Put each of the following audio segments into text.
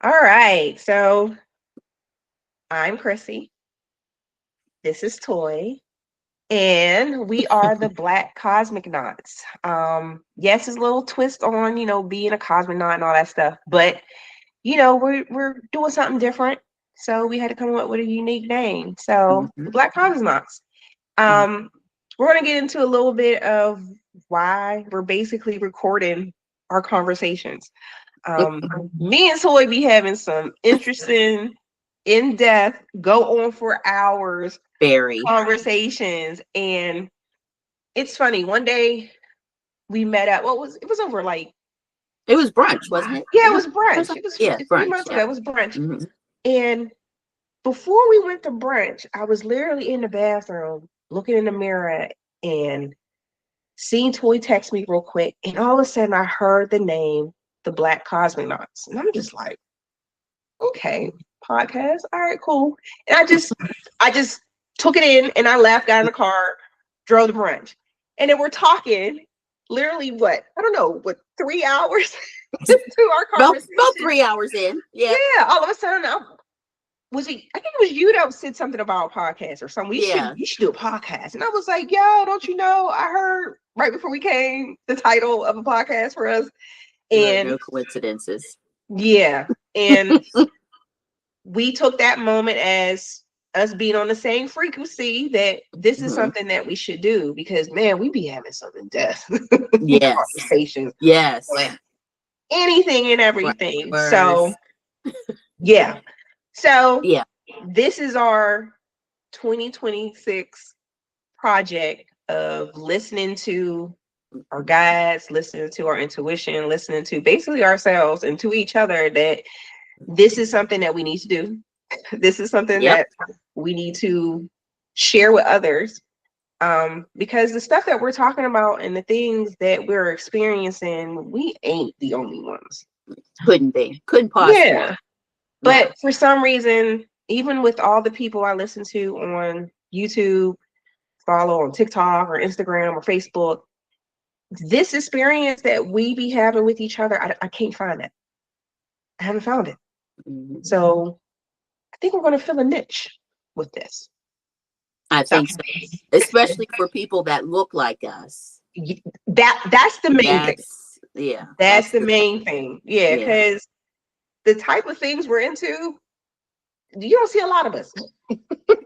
All right. So I'm Chrissy. This is Toy. And we are the Black Cosmicnauts. Yes, it's a little twist on, being a cosmonaut and all that stuff. But, we're doing something different. So we had to come up with a unique name. So the Mhm. Black Cosmonauts. Mhm. Um, we're gonna get into a little bit of why we're basically recording our conversations. Me and Toy be having some interesting, in-depth, go on for hours Very. conversations. And it's funny, one day we met up. It was over like, It was brunch, wasn't it? yeah, it was brunch. Like, yeah, A few brunch. months ago, Yeah. it was brunch. Mhm. And before we went to brunch, I was literally in the bathroom looking in the mirror and seeing Toy text me real quick. And all of a sudden I heard the name, the Black Cosmonauts. And I'm just like, okay, podcast. All right, cool. And I just took it in and I left, got in the car, drove to brunch. And then we're talking literally what? I don't know, what, 3 hours into our About conversation. 3 hours in. Yeah. Yeah, all of a sudden I think it was you that said something about a podcast or something. Yeah. You should do a podcast. And I was like, yo, don't you know? I heard right before we came the title of a podcast for us. There are And no coincidences. yeah. And we took that moment as us being on the same frequency that this is Mhm. something that we should do because man, we be having some in depth Yes. conversations Yes. on anything and everything. So Flowers. yeah. So Yeah. this is our 2026 project of listening to our guides, listening to our intuition, listening to basically ourselves and to each other that this is something that we need to do. This is something Yep. that we need to share with others. Because the stuff that we're talking about and the things that we're experiencing, we ain't the only ones. Couldn't be. Couldn't possibly. Yeah. No. But for some reason, even with all the people I listen to on YouTube, follow on TikTok or Instagram or Facebook, this experience that we be having with each other, I can't find it. I haven't found it. Mhm. So I think we're going to fill a niche with this. I So think so. Especially for people that look like us. that's the main thing. That's yeah. That's That's the the main thing. Yeah, yeah. because the type of things we're into, you don't see a lot of us.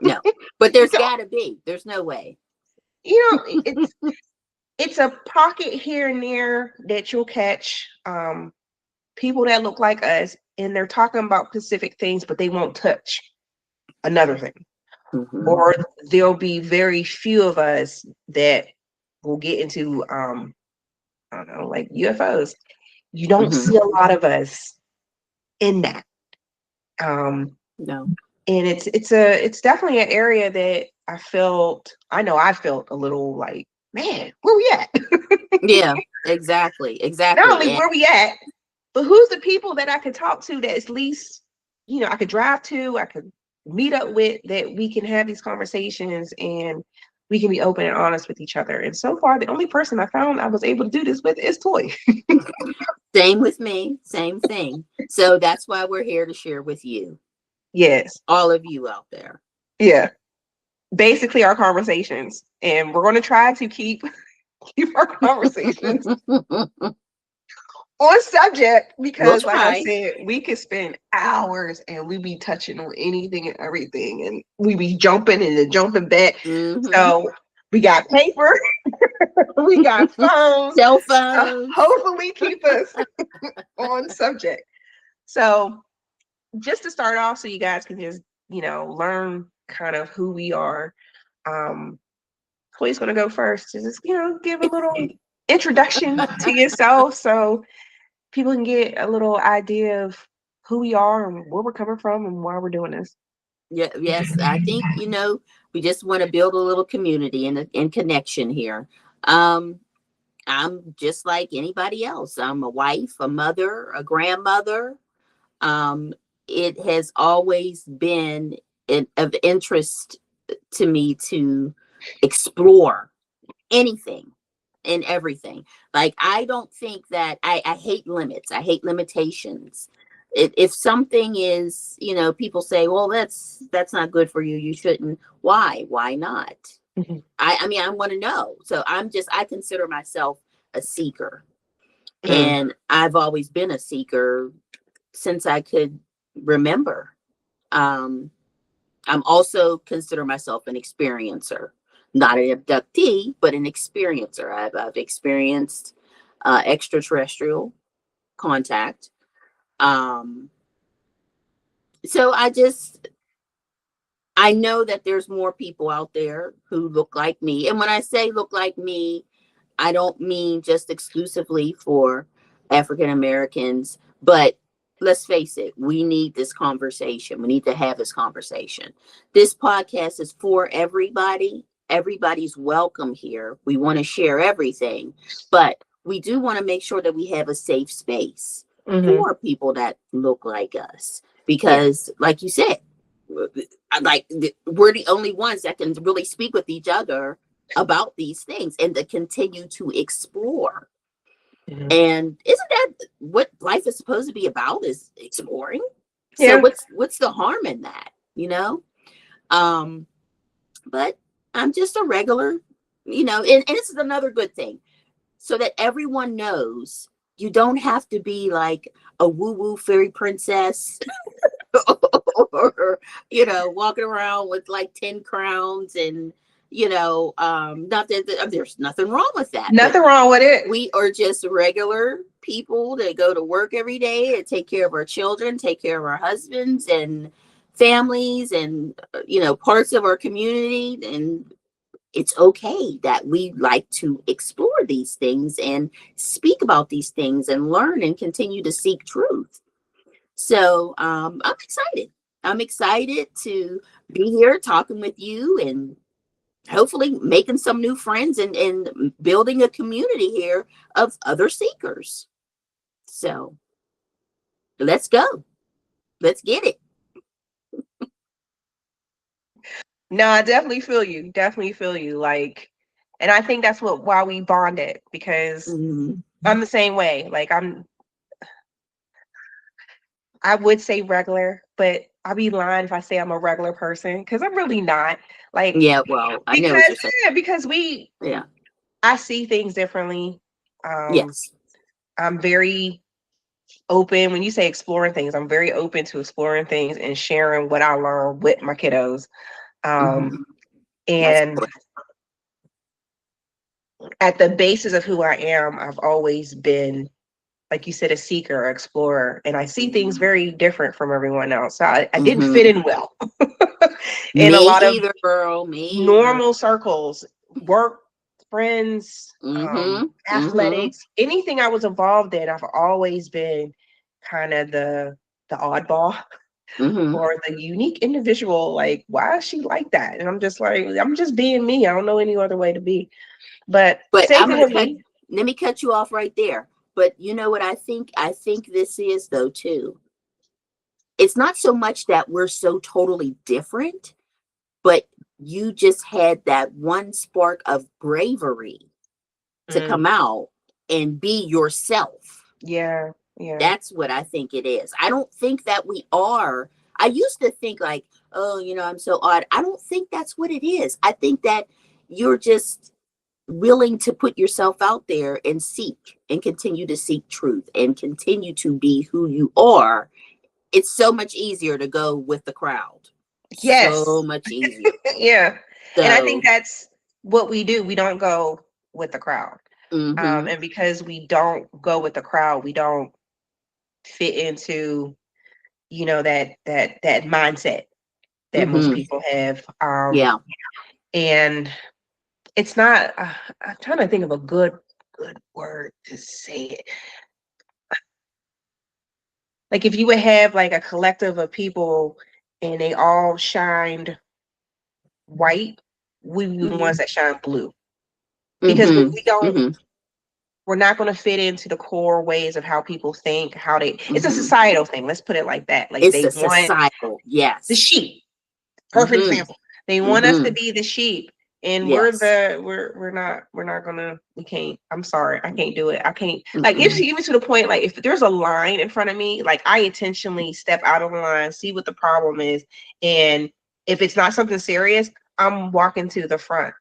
No. But You there's don't. gotta be. There's no way. It's a pocket here and there that you'll catch people that look like us, and they're talking about specific things, but they won't touch another thing. Hmm. Or there'll be very few of us that will get into I don't know, like UFOs. You don't Hmm. see a lot of us in that. Um, No. and it's definitely an area that I felt a little like, man, where we at? Yeah, exactly. Not Exactly. only And where we at, but who's the people that I could talk to that at least, I could drive to, I could meet up with, that we can have these conversations and we can be open and honest with each other. And so far, the only person I found I was able to do this with is Toy. same with me. Same thing. So that's why we're here to share with you, Yes. all of you out there. Yeah. Basically our conversations. And we're gonna try to keep our conversations on subject We'll because like I try. said, we could spend hours and we be touching on anything and everything and we be jumping and then jumping back. Hmm. So we got paper, we got phones Cell to phones. hopefully keep us on subject. So just to start off so you guys can just, learn kind of who we are. Um Toy's gonna go first to just, give a little introduction to yourself so people can get a little idea of who we are and where we're coming from and why we're doing this. Yeah, yes. I think, we just want to build a little community and connection here. Um, I'm just like anybody else. I'm a wife, a mother, a grandmother. Um, it has always been of interest to me to explore anything and everything. Like, I don't think that I hate limits, I hate limitations. If something is, people say, well, that's not good for you, you shouldn't. Why not? Mhm. I mean, I want to know. So I consider myself a seeker, Mhm. and I've always been a seeker since I could remember. um I'm also consider myself an experiencer, not an abductee, but an experiencer. I've experienced extraterrestrial contact. Um, so I know that there's more people out there who look like me. And when I say look like me, I don't mean just exclusively for African Americans, but let's face it, we need this conversation. We need to have this conversation. This podcast is for everybody. Everybody's welcome here. We want to share everything, but we do want to make sure that we have a safe space Mhm. for people that look like us. Yeah. Because, like you said, we're the only ones that can really speak with each other about these things and to continue to explore. Mhm. And isn't that what life is supposed to be about, is exploring? So Yeah. what's the harm in that? um but I'm just a regular, and this is another good thing, so that everyone knows you don't have to be like a woo-woo fairy princess or walking around with like 10 crowns and not that there's nothing wrong with that, but Nothing wrong with it. we are just regular people that go to work every day and take care of our children, take care of our husbands and families, and parts of our community. And it's okay that we like to explore these things and speak about these things and learn and continue to seek truth. So I'm excited. I'm excited to be here talking with you and hopefully making some new friends and building a community here of other seekers. So let's go. Let's get it. No, I definitely feel you. Definitely feel you. Like, and I think that's why we bonded, because Mhm. I'm the same way. Like, I would say regular, but I'll be lying if I say I'm a regular person, because I'm really not. Like, Yeah, well, I know what because you're saying. yeah, because Yeah. I see things differently. Um, Yes. I'm very open. When you say exploring things, I'm very open to exploring things and sharing what I learn with my kiddos. Um, Hmm. That's and good. at the basis of who I am, I've always been, like you said, a seeker, explorer, and I see things very different from everyone else. So I didn't fit Hmm. in well in Me a lot of either, girl. Me either. normal circles, work, friends, Hmm. Hmm. athletics, anything I was involved in. I've always been kind of the oddball Hmm. or the unique individual. Like, why is she like that? And I'm just like, I'm just being me. I don't know any other way to be. But But same thing with me. let me cut you off right there. But you know what I think? I think this is, though, too. It's not so much that we're so totally different, but you just had that one spark of bravery to Mm, come out and be yourself. yeah, yeah. That's what I think it is. I don't think that we are. I used to think like, oh, I'm so odd. I don't think that's what it is. I think that you're just willing to put yourself out there and seek and continue to seek truth and continue to be who you are. It's so much easier to go with the crowd. So Yes. much easier. Yeah. And I think So, that's what we do. We don't go with the crowd. mm-hmm, And because we don't go with the crowd, we don't fit into, that mindset that most mm-hmm, people have. yeah, And it's not, I'm trying to think of a good word to say it. Like if you would have like a collective of people and they all shined white, we were the ones mm-hmm, that shine blue. Because mm-hmm, mm-hmm, we're not going to fit into the core ways of how people think, it's a mm-hmm. societal thing. Let's put it like that. Like It's they a want societal, the yes. sheep. Perfect Mm-hmm, example. They want us to mm-hmm, be the sheep. And Yes. we're not gonna, we can't, I'm sorry, I can't do it. I can't, like, if Mm-mm. even to the point, like, if there's a line in front of me, like, I intentionally step out of the line, see what the problem is, and if it's not something serious, I'm walking to the front.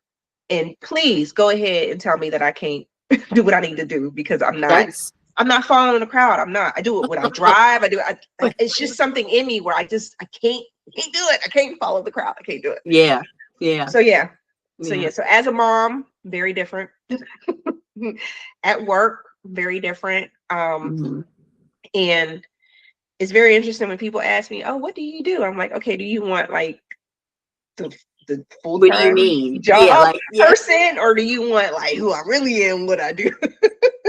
And please go ahead and tell me that I can't do what I need to do, because That's I'm not following the crowd. I'm not. I do it when I drive. I do it. It's just something in me where I can't do it. I can't follow the crowd. I can't do it. yeah. Yeah. So yeah. So Yeah. yeah. So as a mom, very different. At work, very different. Hmm. And it's very interesting when people ask me, "Oh, what do you do?" I'm like, "Okay, do you want like the the full What do you time mean? Yeah, job like yeah. person, or do you want like who I really am, what I do?"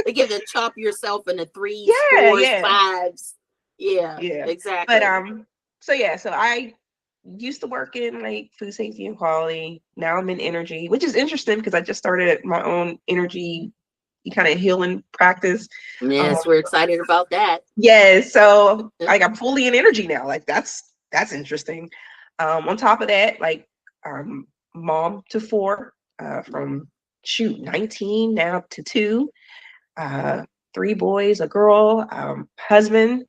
They give to chop yourself into threes, Yeah, fours, yeah, fives. Yeah, yeah. But exactly. so yeah, so I used to work in like food safety and quality. Now I'm in energy, which is interesting because I just started my own energy kind of healing practice. Um, Yes, we're excited about that. yeah, so like I'm fully in energy now. Like that's interesting. On top of that, like mom to four, from shoot 19 now to two, uh, three boys, a girl, husband.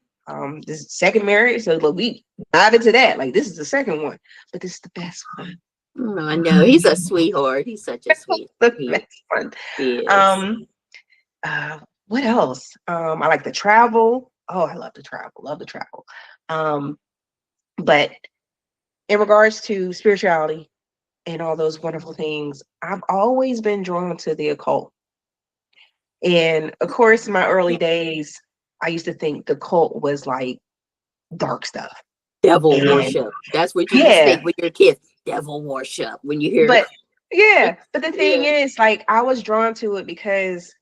This is second marriage, so look, we dive into that. Like this is the second one, but this is the best one. Oh, I know he's a sweetheart. He's such a sweet. The He best one. is. Um, what else? I like to travel. Oh, I love to travel. Love to travel. Um, but in regards to spirituality and all those wonderful things, I've always been drawn to the occult. And of course, in my early days, I used to think the cult was like dark stuff. Devil And worship. That's what you used to yeah, think when you're kids. Devil worship. When you hear, but yeah, but the thing yeah. is, like, I was drawn to it because,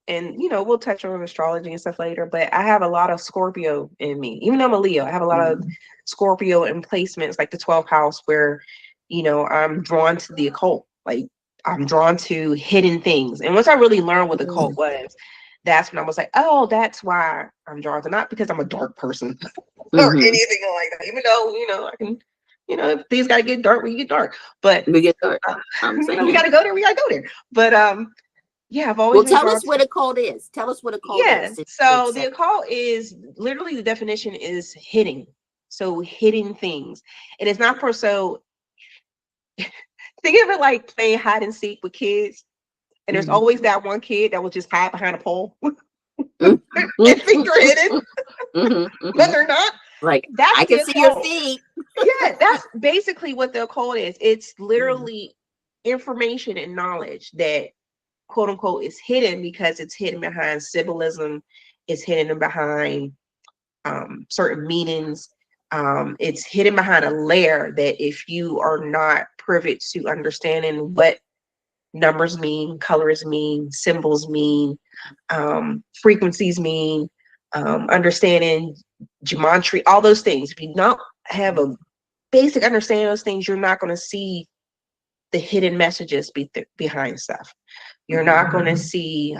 and we'll touch on astrology and stuff later, but I have a lot of Scorpio in me. Even though I'm a Leo, I have a lot of Mhm. Scorpio in placements, like the 12th house, where I'm drawn to the occult. Like I'm drawn to hidden things. And once I really learned what the cult was, that's when I was like, oh, that's why I'm drawn to, not because I'm a dark person or Mhm. anything like that. Even though, I can, if things gotta get dark, we get dark. But We get dark. uh, I'm we saying. gotta go there, we gotta go there. But yeah, I've always Well, been tell drawn us what to. a cult is. Tell us what a cult is. Yeah. Since you did So the say. occult is literally, the definition is hidden. So hidden things. And it's not for, so think of it like playing hide and seek with kids. And there's Mhm. always that one kid that will just hide behind a pole Mhm. and think they're hidden, Mhm. but Mhm. they're not. Like That's I the can see your occult. feet. Yeah, that's basically what the occult is. It's Mhm. literally information and knowledge that quote unquote is hidden, because it's hidden behind symbolism, it's hidden behind certain meanings. It's hidden behind a layer that, if you are not privy to understanding what numbers mean, colors mean, symbols mean, frequencies mean, understanding geometry, all those things. If you don't have a basic understanding of those things, you're not going to see the hidden messages behind stuff. You're not going to see,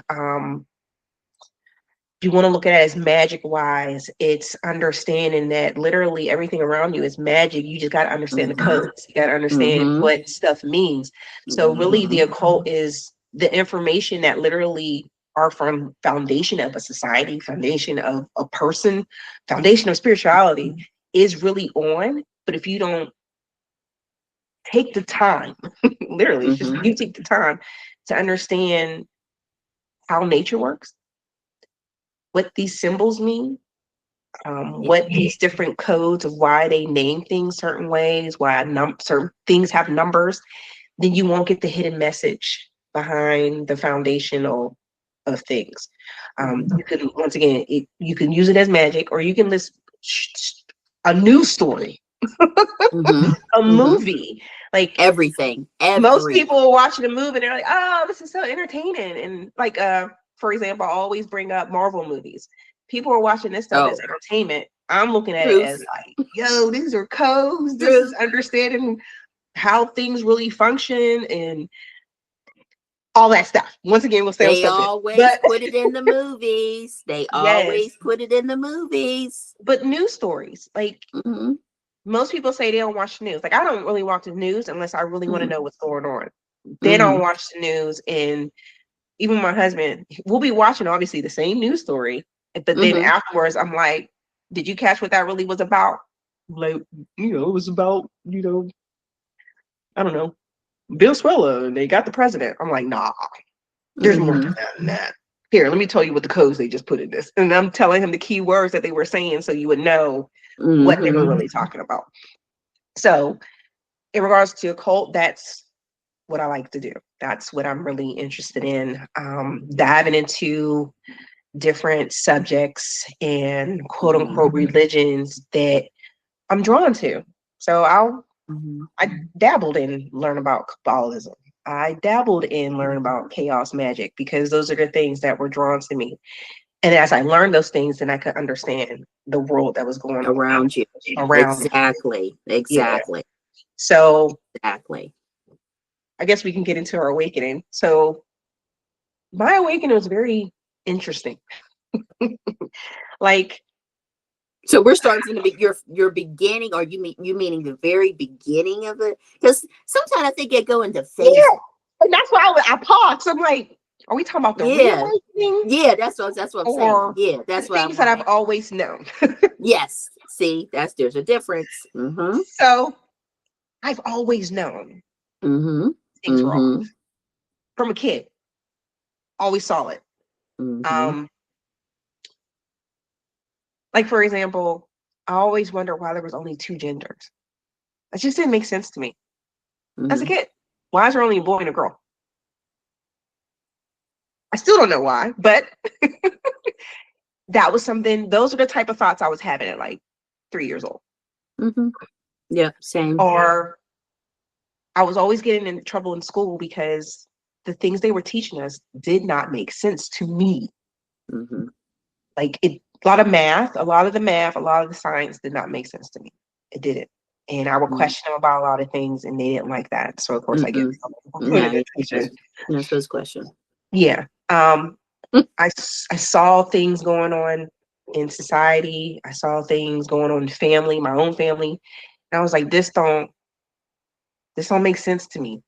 you want to look at it as magic wise, it's understanding that literally everything around you is magic. You just got to understand the Mhm. codes. You got to understand Mhm. what stuff means. So really the Mhm. occult is the information that literally are from foundation of a society, foundation of a person, foundation of spirituality is really on. But if you don't take the time, literally, it's just Mhm. you take the time to understand how nature works, what these symbols mean, Yeah. what these different codes of why they name things certain ways, why certain things have numbers, then you won't get the hidden message behind the foundational of things. Mhm. You can, once again, you can use it as magic, or you can list a news story, Mhm. a Mhm. movie. Like Everything. most Every. people are watching a movie and they're like, oh, this is so entertaining. And like, for example, I always bring up Marvel movies. People are watching this stuff as Oh, entertainment. I'm looking at it as truth. like, yo, these are codes. This is Truth. understanding how things really function and all that stuff. Once again, we'll stay on They subject. always But put it in the movies. They yes, always put it in the movies. but news stories, like Mhm. most people say they don't watch the news. Like I don't really watch the news unless I really want to Mhm. know what's going on. Then I'll Mm-hmm. watch the news, and even my husband, we'll be watching obviously the same news story, but then Mm-hmm. afterwards, I'm like, "Did you catch what that really was about?" Like, it was about, I don't know, Bill Swella, and they got the president. I'm like, nah, there's more to Mm-hmm. that than that. Here, let me tell you what the codes they just put in this. And I'm telling him the key words that they were saying so you would know what they were Mm-hmm. really talking about. So, in regards to occult, that's what I like to do. That's what I'm really interested in. Diving into different subjects and quote unquote religions that I'm drawn to. So Mm-hmm. I dabbled in learn about Catholicism. I dabbled in learn about chaos magic because those are the things that were drawn to me. And as I learned those things, then I could understand the world that was going on Around you. around me. Exactly. Yeah. Exactly. So Exactly. I guess we can get into our awakening. So my awakening was very interesting. Like, So we're starting from the your beginning, or you meaning the very beginning of it? Because sometimes I think it go into yeah. phases. And that's why I paused. I'm like, are we talking about the Yeah, reawakening yeah. That's what I'm saying. or Yeah, the that's what I'm things that I've like. always known? Yes. See, there's a difference. Mm-hmm. So I've always known Mm-hmm. things were off Mm-hmm. from a kid. Always saw it. Mm-hmm. Um, like for example, I always wonder why there was only two genders. It just didn't make sense to me as a Mm-hmm. kid. Why is there only a boy and a girl? I still don't know why, but that was something. Those are the type of thoughts I was having at like 3 years old. Mm-hmm. Yep. Same. Or I was always getting in trouble in school because the things they were teaching us did not make sense to me. Mm-hmm. Like it, a lot of math, a lot of the math, a lot of the science did not make sense to me. It didn't. And I would question them about a lot of things, and they didn't like that. So of course I get Mm-mm. in trouble for No, putting attention. you're not supposed to question. Yeah. I saw things going on in society. I saw things going on in family, my own family. And I was like, this don't make sense to me.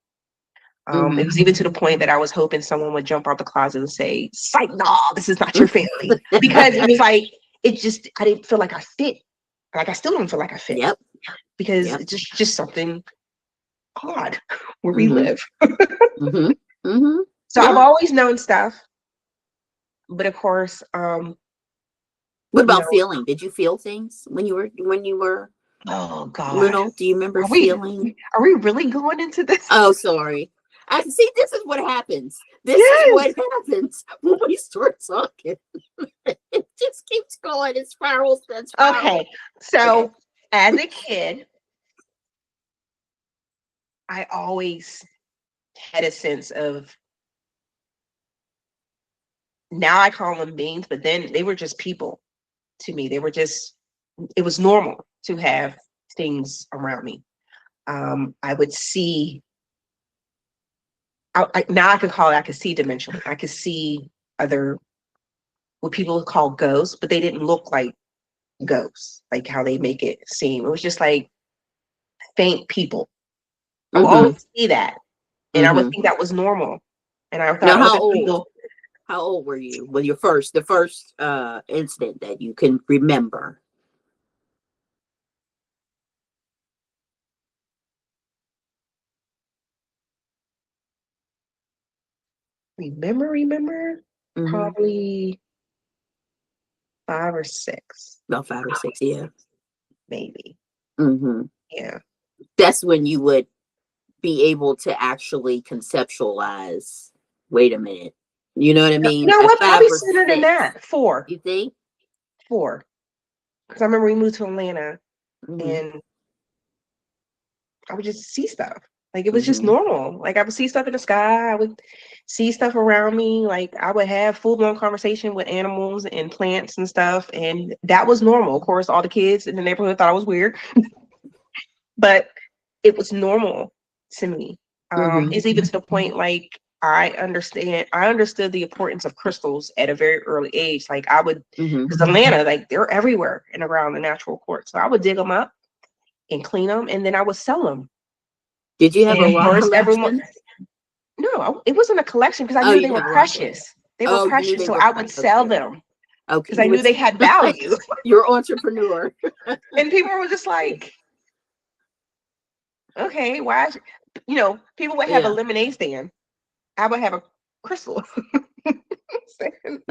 Mm-hmm. It was even to the point that I was hoping someone would jump out the closet and say, "Psych, no, this is not your family," because it was like it just I didn't feel like I fit. Like I still don't feel like I fit Yep. because Yep. it's just something odd where we Mm-hmm. live. Mm-hmm. Mm-hmm. So I've Yeah. always known stuff, but of course, What you about know, feeling? Did you feel things when you were oh God, little? Do you remember are we feeling? are we really going into this? Oh, sorry. I see. This is what happens. This is Yes. what happens when we start talking. It just keeps going. It spirals and spirals. Okay. Okay. So as a kid, I always had a sense of now I call them beings, but then they were just people to me. They were just, it was normal to have things around me. I would see, now I can call it, I could see dimensionally. I could see other, what people call ghosts, but they didn't look like ghosts, like how they make it seem. It was just like faint people. I would Mm-hmm. always see that. And I would Mm-hmm. think that was normal. And I Now, thought how other old? people, How old were you when the first incident that you can remember? remember, Mm-hmm. probably 5 or 6, About 5 or 6. Yeah. maybe. Mm-hmm. Yeah. That's when you would be able to actually conceptualize. Wait a minute. You know what I You mean? know At what? five Probably or sooner than six. that. Four. You think? 4. Because I remember we moved to Atlanta Mm-hmm. and I would just see stuff. Like it was just Mm-hmm. normal. Like I would see stuff in the sky. I would see stuff around me. Like I would have full blown conversation with animals and plants and stuff. And that was normal. Of course, all the kids in the neighborhood thought I was weird, but it was normal to me. Mm-hmm. It's even to the point like I understood the importance of crystals at a very early age. Like I would, Mm-hmm. because Atlanta, like they're everywhere and around the natural quartz. So I would dig them up and clean them, and then I would sell them. Did you have And a of rock course, everyone, collection? No, it wasn't a collection because I Oh, knew you they were have a lot. precious. They were Oh, you knew precious, they so were I would sell them okay. because I knew they had value. You're an entrepreneur. And people were just like, okay, why? People would have a Yeah, lemonade stand. I would have a crystal.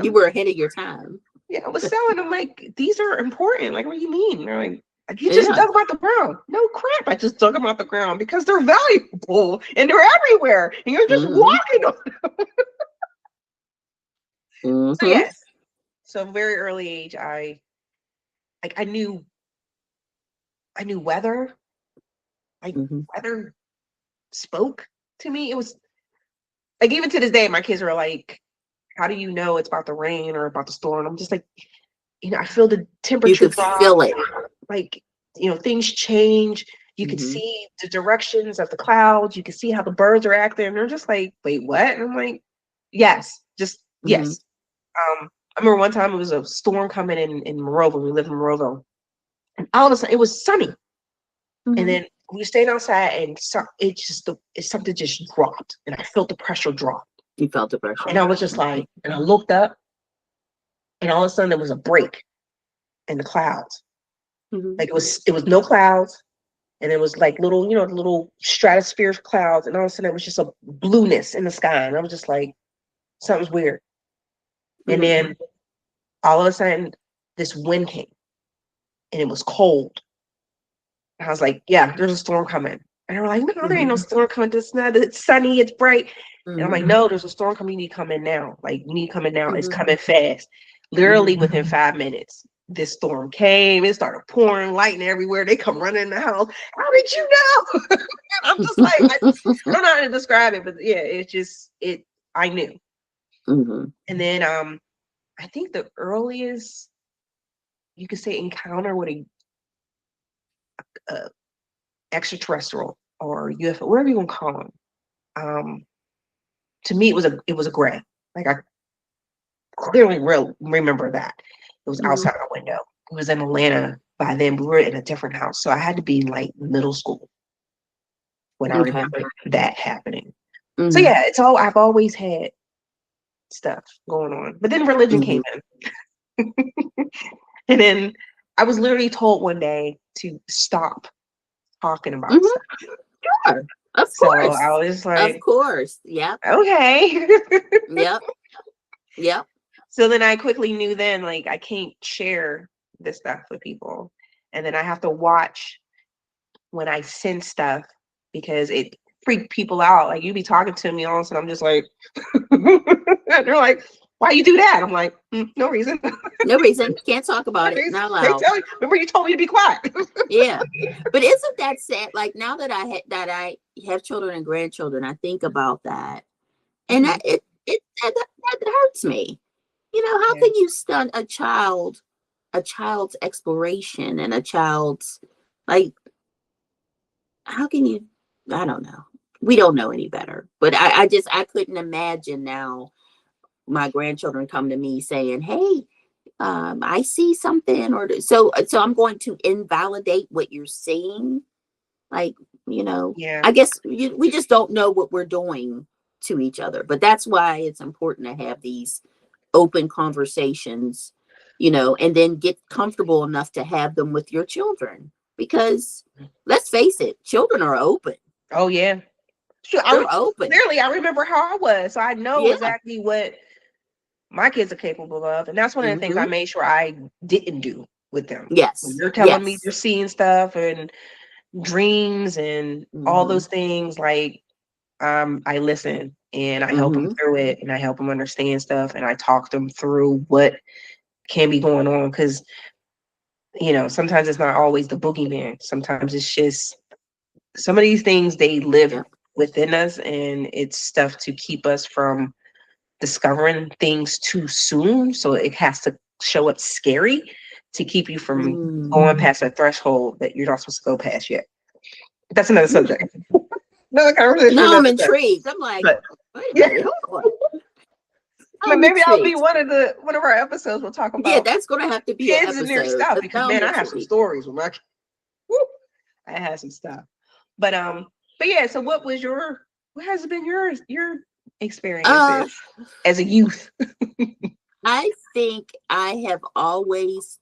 you were ahead of your time. Yeah, I was selling them like these are important. Like, what do you mean? They're like, you just Yeah. dug them out the ground. No crap, I just dug them out the ground because they're valuable and they're everywhere, and you're just Mm-hmm. walking on them. So Mm-hmm. yes, so very early age, I knew weather. Like Mm-hmm. weather spoke to me. It was like even to this day, my kids are like, "How do you know it's about to rain or about to storm?" I'm just like, I feel the You temperature could drop. feel it. Like, things change. You could Mm-hmm. see the directions of the clouds. You can see how the birds are acting. And they're just like, wait, what? And I'm like, yes, just Mm-hmm. yes. I remember one time it was a storm coming in Monroeville. We live in Monroeville. And all of a sudden it was sunny. And Mm-hmm. then we stayed outside and something just dropped. And I felt the pressure drop. You felt the pressure. And I was just like, and I looked up and all of a sudden there was a break in the clouds. Mm-hmm. Like it was no clouds. And it was like little, little stratosphere clouds. And all of a sudden it was just a blueness in the sky. And I was just like, something's weird. And Mm-hmm. then all of a sudden this wind came and it was cold. And I was like, yeah, there's a storm coming. And they were like, no, there ain't no storm coming. It's sunny, it's bright. And I'm like, Mm-hmm. no, there's a storm coming. You need to come in now. Like, you need to come in now. It's Mm-hmm. coming fast. Literally within 5 minutes, this storm came. It started pouring lightning everywhere. They come running in the house. How did you know? I'm just like, I don't know how to describe it, but yeah, I knew. Mm-hmm. And then I think the earliest you could say encounter with a extraterrestrial or UFO, whatever you want to call them. To me, it was a gray. Like I clearly remember that it was Mm-hmm. outside my window. It was in Atlanta. By then, we were in a different house, so I had to be in like middle school when I Okay. remember that happening. So Mm-hmm. yeah, I've always had stuff going on, but then religion Mm-hmm. came in, and then I was literally told one day to stop talking about Mm-hmm. stuff. Sure. Of So course. I was Of like, course. Yep. okay. Yep. Yep. So then I quickly knew then, like, I can't share this stuff with people. And then I have to watch when I send stuff because it freaked people out. Like, you be talking to me all of a sudden, I'm just like, and they're like, why you do that? I'm like, no reason. No reason. Can't talk No about it. reason. Not They allowed. tell you, remember you told me to be quiet. Yeah. But isn't that sad? Like now that I have children and grandchildren, I think about that. And Mhm. that hurts me. How Yeah. can you stun a child's exploration and a child's like how can you I don't know. We don't know any better. But I couldn't imagine now my grandchildren come to me saying, hey, I see something so I'm going to invalidate what you're seeing. Like, Yeah. I guess we just don't know what we're doing to each other. But that's why it's important to have these open conversations, and then get comfortable enough to have them with your children. Because let's face it, children are open. Oh, yeah. Sure. They're open. Clearly, I remember how I was. So I know Yeah. exactly what my kids are capable of. And that's one of the things Mm-hmm. I made sure I didn't do with them. When Yes. you're telling me Yes. you're seeing stuff and dreams and all Mm-hmm. those things, like I listen and I help them Mm-hmm. through it and I help them understand stuff and I talk them through what can be going on because sometimes it's not always the boogeyman. Sometimes it's just some of these things they live Yep. within us and it's stuff to keep us from discovering things too soon. So it has to show up scary to keep you from Mm. going past a threshold that you're not supposed to go past yet. That's another subject. Another conversation, No, I'm another subject. intrigued. I'm like, But wait a yeah, minute, hold on. but I'm maybe that'll be intrigued. one of our episodes. We'll talk Yeah, about that's gonna have to be an kids and their episode stuff because because now I'm man, I have some intrigued. stories with my kids. Woo, I had some stuff. But yeah, so what was your What has been your Uh, experiences as a youth? I think I have always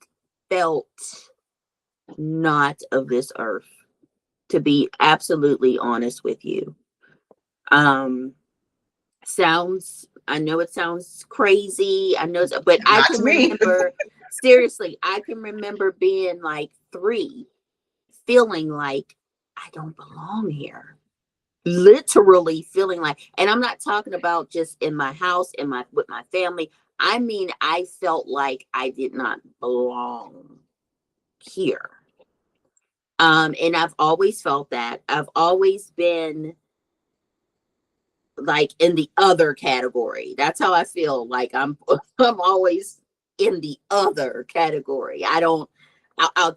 felt not of this earth, to be absolutely honest with you. Um, I know it sounds crazy. I know, but I Not can to me. remember, seriously, I can remember being like 3, feeling like I don't belong here. Literally feeling like, and I'm not talking about just in my house, with my family. I mean, I felt like I did not belong here. And I've always felt that. I've always been like in the other category. That's how I feel. Like I'm always in the other category. I'll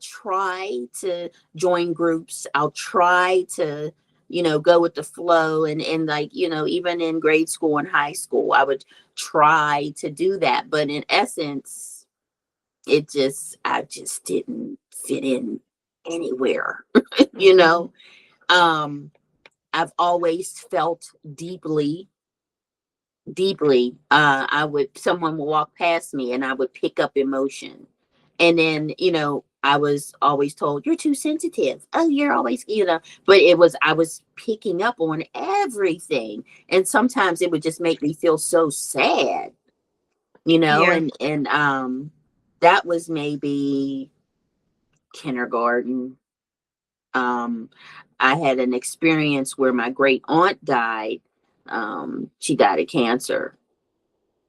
try to join groups. I'll try to, go with the flow, and like, even in grade school and high school, I would try to do that. But in essence, I just didn't fit in anywhere, you Mhm. know? Um, I've always felt deeply, deeply. Someone would walk past me and I would pick up emotion. And then, I was always told, you're too sensitive. Oh, you're always, but I was picking up on everything. And sometimes it would just make me feel so sad, Yeah. and that was maybe kindergarten. Um, I had an experience where my great aunt died. She died of cancer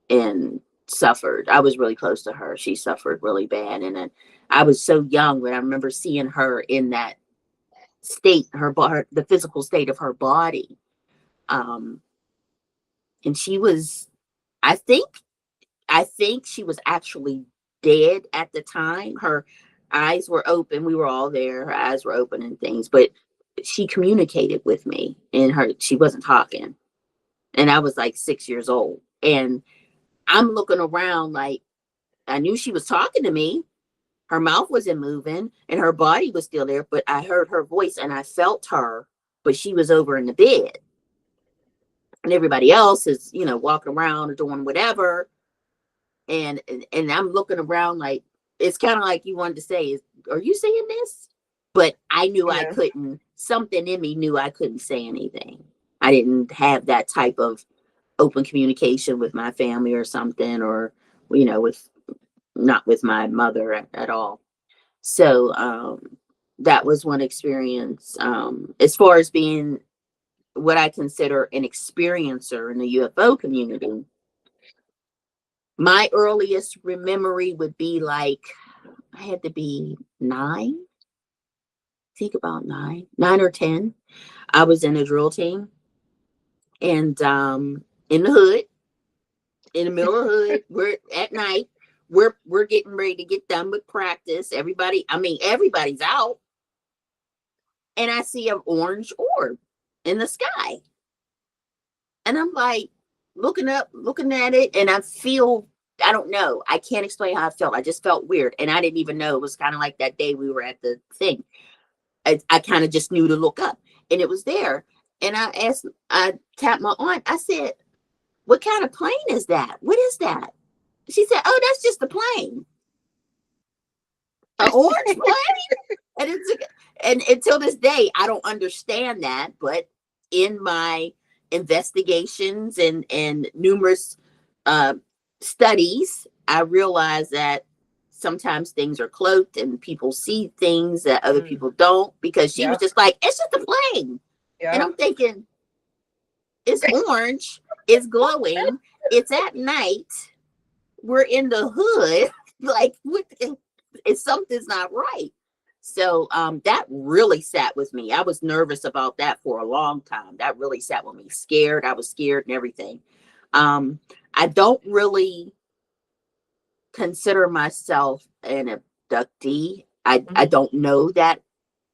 and suffered. I was really close to her. She suffered really bad. And then I was so young, but I remember seeing her in that state, the physical state of her body. Um, and she was, I think, I think she was actually dead at the time. Her eyes were open. We were all there. Her eyes were open and things, but she communicated with me, and she wasn't talking. And I was like 6 years old. And I'm looking around like I knew she was talking to me. Her mouth wasn't moving and her body was still there, but I heard her voice and I felt her, but she was over in the bed. And everybody else is, walking around or doing whatever. And I'm looking around like it's kind of like you wanted to say, are you saying this? But I knew I Yeah. couldn't, something in me knew I couldn't say anything. I didn't have that type of open communication with my family or something, or, with not with my mother at all. So that was one experience. As far as being what I consider an experiencer in the UFO community, my earliest memory would be like I had to be 9. Think about 9 or 10. I was in a drill team, and in the hood, in the middle of the hood, we're at night. We're getting ready to get done with practice. Everybody's out, and I see an orange orb in the sky. And I'm like looking up, looking at it, and I don't know. I can't explain how I felt. I just felt weird. And I didn't even know. It was kind of like that day we were at the thing. I kind of just knew to look up, and it was there. And I tapped my aunt. I said, what kind of plane is that? What is that? She said, oh, that's just a plane, an orange plane. And and until this day, I don't understand that. But in my investigations and numerous uh, studies, I realized that sometimes things are cloaked and people see things that other Mm. people don't. Because she was Yeah. just like, it's just a plane, and Yeah. I'm thinking, it's orange, it's glowing, it's at night, we're in the hood, like what? If something's not right. So that really sat with me. I was nervous about that for a long time. That really sat with me. Scared. I was scared and everything. Um, I don't really consider myself an abductee. I Mhm. don't know that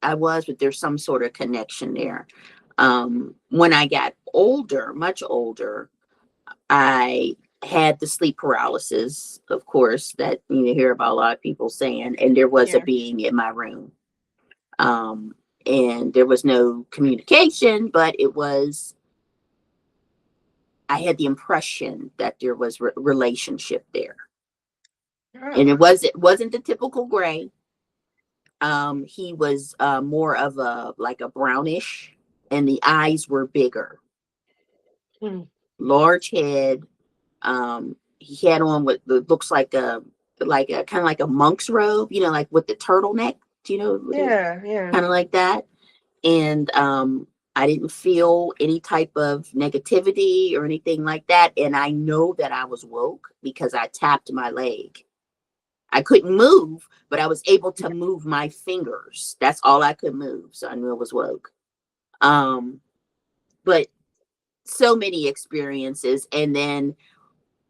I was, but there's some sort of connection there. When I got older, much older, I had the sleep paralysis, of course, that you hear about a lot of people saying, and there was a Yeah. being in my room. Um, and there was no communication, but it was I had the impression that there was relationship there. And Oh. it wasn't the typical gray. He was more of a like a brownish, and the eyes were bigger, large head. He had on what looks like a kind of like a monk's robe, you know, like with the turtleneck, you know, Yeah, yeah. kind of like that. And I didn't feel any type of negativity or anything like that. And I know that I was woke because I tapped my leg. I couldn't move, but I was able to move my fingers. That's all I could move. So I knew I was woke. But so many experiences. And then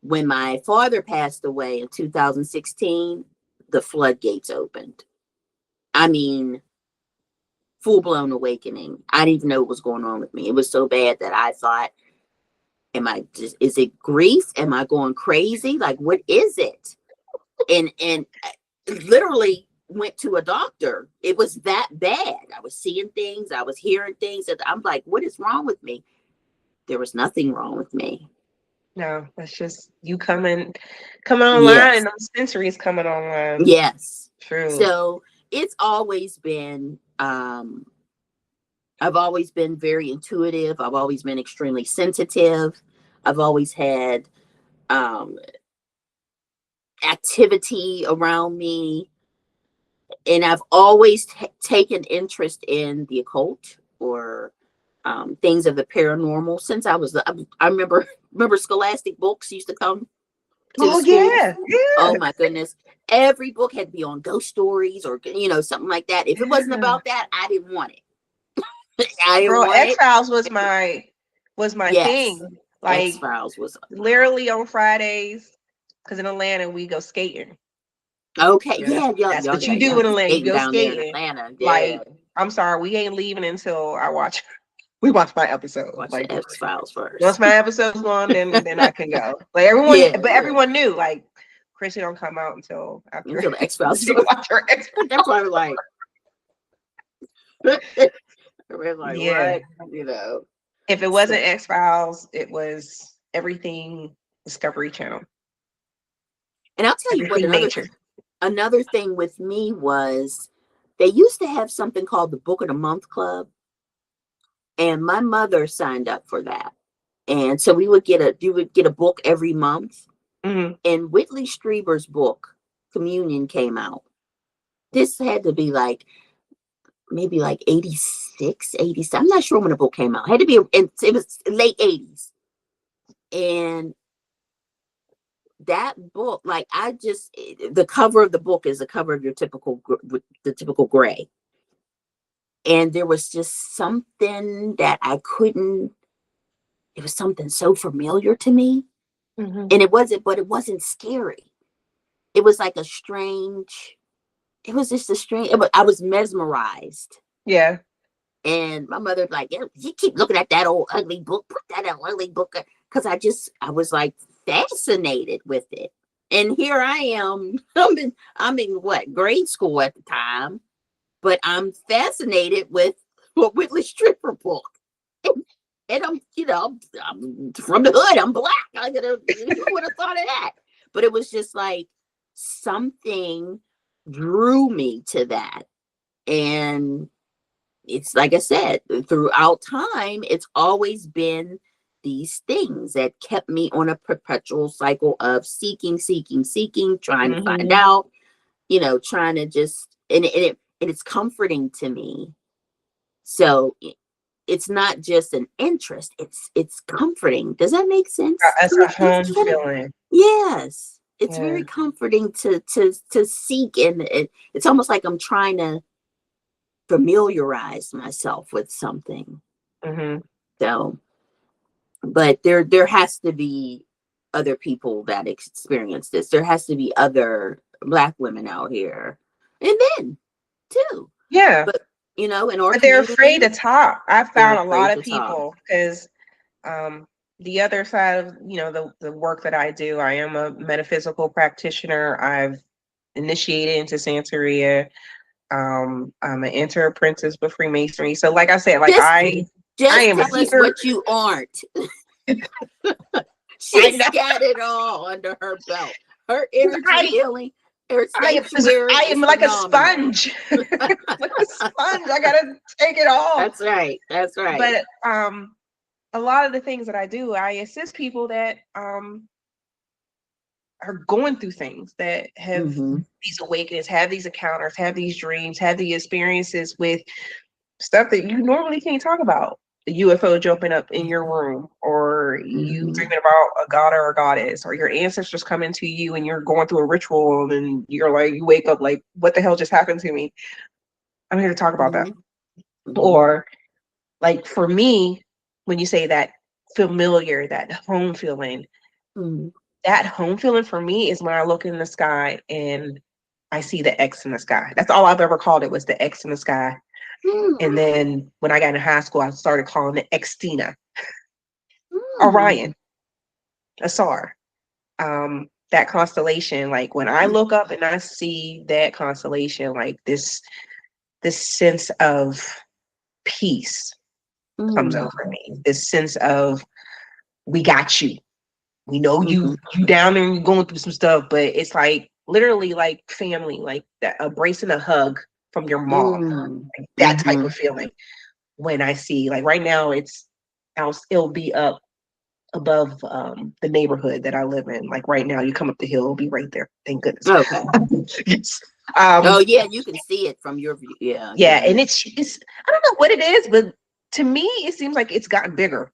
when my father passed away in 2016, the floodgates opened. I mean, full blown awakening. I didn't even know what was going on with me. It was so bad that I thought, is it grief? Am I going crazy? Like, what is it? And literally went to a doctor. It was that bad. I was seeing things, I was hearing things, and I'm like, what is wrong with me? There was nothing wrong with me. No, that's just you coming online, Yes. and those sensories coming online. Yes. True. So it's always been I've always been very intuitive. I've always been extremely sensitive. I've always had activity around me. And I've always taken interest in the occult or things of the paranormal since I was. I remember Scholastic books used to come to the school. Yeah. Oh my goodness! Every book had to be on ghost stories or something like that. If it wasn't about that, I didn't want it. I didn't Girl, want X it. Files was my Yes. thing. Like X-Files was literally on Fridays, because in Atlanta we go skating. okay. Yeah, that's what you do in Atlanta. You go Down there in skating. Atlanta. Yeah. Like, I'm sorry, we ain't leaving until we watch my episode. Watch like the X-Files first. Once my episode's on, then I can go. Like everyone knew. Like, Chrissy don't come out until after Until the X-Files. watch her X-Files. That's why I was like, we're like, Yeah. what? If it wasn't X-Files, it was everything Discovery Channel. And I'll tell you what, another thing with me was they used to have something called the Book of the Month Club. And my mother signed up for that. And so you would get a book every month. Mm-hmm. And Whitley Strieber's book, Communion, came out. This had to be like maybe like 86, 87. I'm not sure when the book came out. It had to be, it was late 80s. And that book, like the cover of the book is the cover of the typical gray. And there was just something that it was something so familiar to me. Mm-hmm. And it wasn't scary. It was like it was just a strange, I was mesmerized. Yeah. And my mother like, you keep looking at that old ugly book, put that ugly book. Cause I was like fascinated with it. And here I am, I'm in what, grade school at the time, but I'm fascinated with what Whitley Strieber book. And I'm from the hood, I'm black. Who would have thought of that? But it was just like something drew me to that. And it's like I said, throughout time, it's always been these things that kept me on a perpetual cycle of seeking, trying to find out, trying to just, and it's comforting to me. So it's not just an interest, it's comforting. Does that make sense? That's a home feeling. Yes. It's very comforting to seek, and it's almost like I'm trying to familiarize myself with something. Mm-hmm. So, but there has to be other people that experience this. There has to be other Black women out here, and men too. Yeah. But in our but they're afraid to talk. I found a lot of people because the other side of the work that I do, I am a metaphysical practitioner. I've initiated into Santeria. I'm an inter-apprentice with Freemasonry. So like I said, like I am a tell us what you aren't. She's got it all under her belt. Her energy healing, her sanctuary I is am like a phenomenal. sponge. Like a sponge. I gotta take it all. That's right. That's right. But a lot of the things that I do, I assist people that are going through things, that have these awakenings, have these encounters, have these dreams, have the experiences with stuff that you normally can't talk about. The UFO jumping up in your room, or you dreaming about a god or a goddess, or your ancestors coming to you and you're going through a ritual and you're like, you wake up like, what the hell just happened to me? I'm here to talk about that. Or like for me, when you say that familiar, that home feeling, that home feeling for me is when I look in the sky and I see the X in the sky. That's all I've ever called it, was the X in the sky. And then when I got in high school, I started calling it Xtina. Orion, a star. That constellation, like when I look up and I see that constellation, like this sense of peace comes over me. This sense of, we got you. We know you down there and you're going through some stuff, but it's like literally like family, like that, a embrace and a hug from your mom. Like that type of feeling. When I see, like right now, it'll be up above the neighborhood that I live in. Like right now, you come up the hill, it'll be right there. Thank goodness. Okay. Yes. Oh yeah, you can see it from your view. Yeah. Yeah, and it's I don't know what it is, but to me, it seems like it's gotten bigger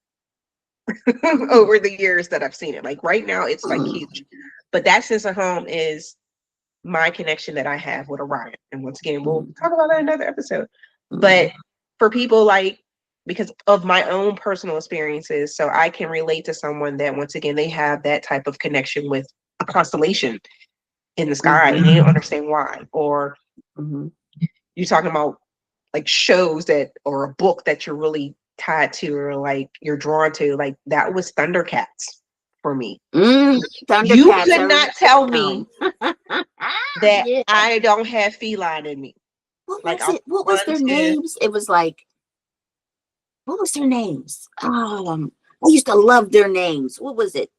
over the years that I've seen it. Like right now, it's like huge. But that sense of home is my connection that I have with Orion. And once again, we'll talk about that in another episode. But for people, like, because of my own personal experiences, so I can relate to someone that, once again, they have that type of connection with a constellation in the sky and they don't understand why. Or you're talking about like shows that, or a book that you're really tied to, or like you're drawn to, like that was Thundercats for me. Thundercats, you could not tell me that I don't have feline in me. What was it? What was their names? It was like, what was their names? I used to love their names. What was it?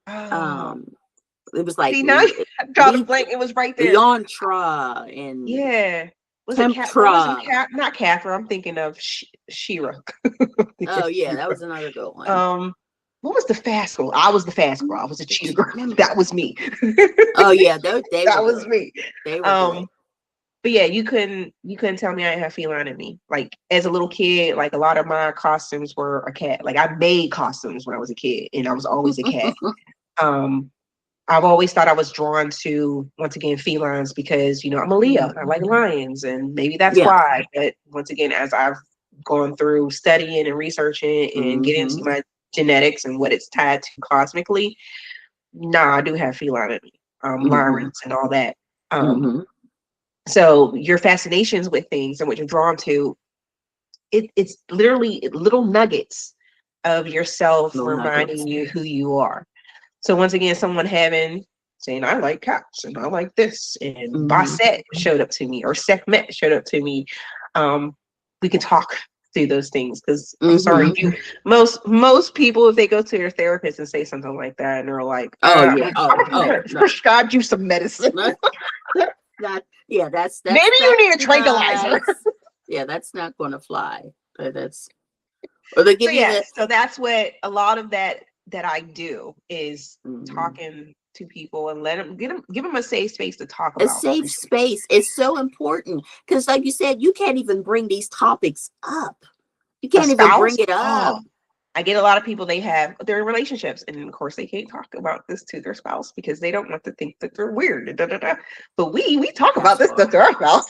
It was like, see, now I dropped a blank. It was right there. Leontra and was Temptra. it not Catherine? I'm thinking of Shira. Oh yeah, that was another good one. What was the fast girl? I was the fast girl. I was a cheetah girl. That was me. Oh yeah, that was me. They were good. But yeah, you couldn't tell me I didn't have feline in me. Like as a little kid, like a lot of my costumes were a cat. Like I made costumes when I was a kid, and I was always a cat. I've always thought I was drawn to, once again, felines because, I'm a Leo. I like lions, and maybe that's why. But once again, as I've gone through studying and researching and getting into my genetics and what it's tied to cosmically, I do have feline in me. Lions and all that. So your fascinations with things and what you're drawn to, it's literally little nuggets of yourself reminding you who you are. So once again, someone saying, I like cats and I like this, and Basset showed up to me, or Sekhmet showed up to me. We can talk through those things, because I'm sorry, most people, if they go to their therapist and say something like that, and they're like, prescribed you some medicine. That's maybe you need a tranquilizer. Yeah, that's not going to fly. That's, or they give you so that's what a lot of that I do is talking to people and give them a safe space to talk about. A safe space is so important, because like you said, you can't even bring these topics up. You can't even bring it up. I get a lot of people, they're in relationships, and of course they can't talk about this to their spouse because they don't want to think that they're weird. But we talk about this stuff to our spouse.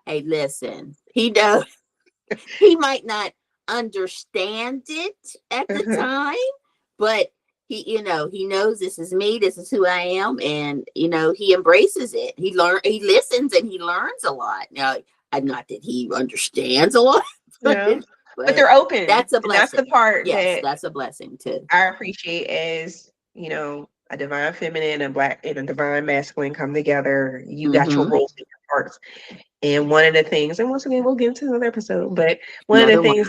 Hey, listen, he knows. He might not understand it at the time, but he knows this is me, this is who I am, and he embraces it. He listens, and he learns a lot. Now, not that he understands a lot, but they're open. That's a blessing. That's the part. Yes, that's a blessing too. I appreciate, as a divine feminine and a divine masculine come together. You got your roles in your parts. And one of the things, and once again, we'll get into another episode, but one of the things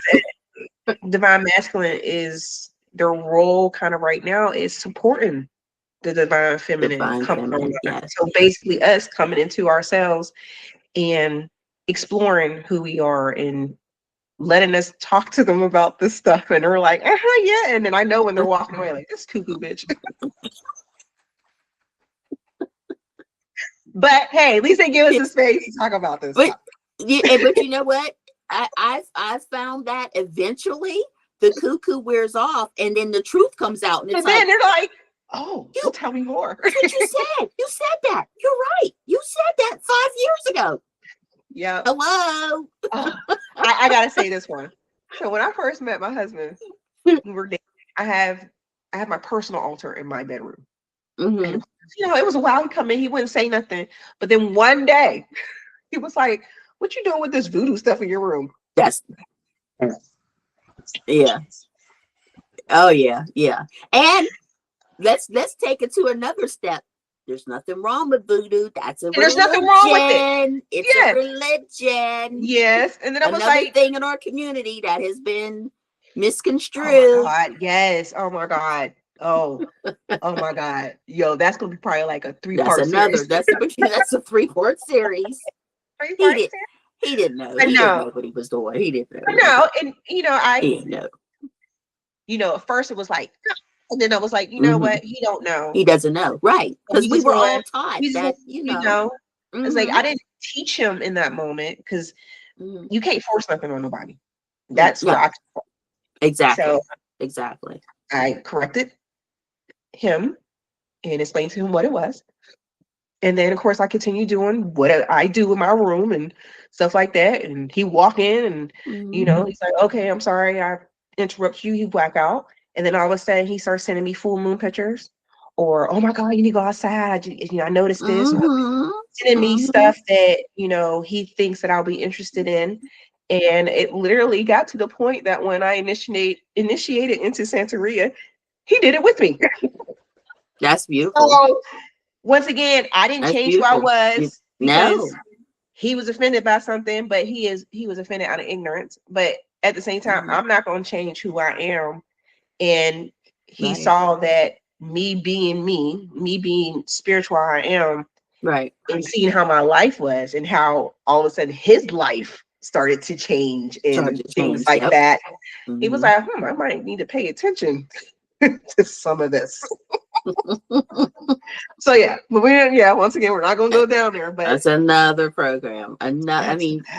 that divine masculine is their role kind of right now is supporting the divine feminine Divine coming feminine, on. yes. So basically us coming into ourselves and exploring who we are and letting us talk to them about this stuff. And they're like, yeah. And then I know when they're walking away, like, this cuckoo bitch. But hey, at least they give us a space to talk about this But stuff. but you know what? I've found that eventually the cuckoo wears off, and then the truth comes out, and it's And then like, they're like, oh, well, tell me more. that's what you said. You said that. You're right. You said that 5 years ago. Yeah. Hello. Oh, I gotta say this one. So when I first met my husband, we were dating. I have my personal altar in my bedroom. Mm-hmm. And, it was a while he come in, he wouldn't say nothing. But then one day he was like, what you doing with this voodoo stuff in your room? That's yeah. Oh yeah, yeah. And let's take it to another step. There's nothing wrong with voodoo. That's a religion. There's nothing wrong with it. It's a religion. Yes. And then I was Another like, thing in our community that has been misconstrued. Oh my God, yes. Oh my God. Oh my God. Yo, that's gonna be probably like a 3-part series. That's a 3-part series. 3-part series. He didn't know. I He know. didn't know what he was doing. He didn't know. No, and he didn't know. At first it was like, and then I was like, you know what? He don't know. He doesn't know, right? Because we were all taught that, It's like I didn't teach him in that moment because you can't force nothing on nobody. That's what I taught. Exactly. So exactly. I corrected him and explained to him what it was. And then, of course, I continued doing what I do in my room and stuff like that. And he walk in and, he's like, okay, I'm sorry, I interrupt you. He black out. And then all of a sudden he starts sending me full moon pictures or, oh my God, you need to go outside. I noticed this. Sending me stuff that, he thinks that I'll be interested in. And it literally got to the point that when I initiated into Santeria, he did it with me. That's beautiful. So, once again, I didn't change who I was because he was offended by something, but he was offended out of ignorance. But at the same time, I'm not going to change who I am. And he saw that me being spiritual I am, right, and seeing how my life was and how all of a sudden his life started to change and things like that. He was like, I might need to pay attention to some of this. So once again, we're not going to go down there, but that's another program.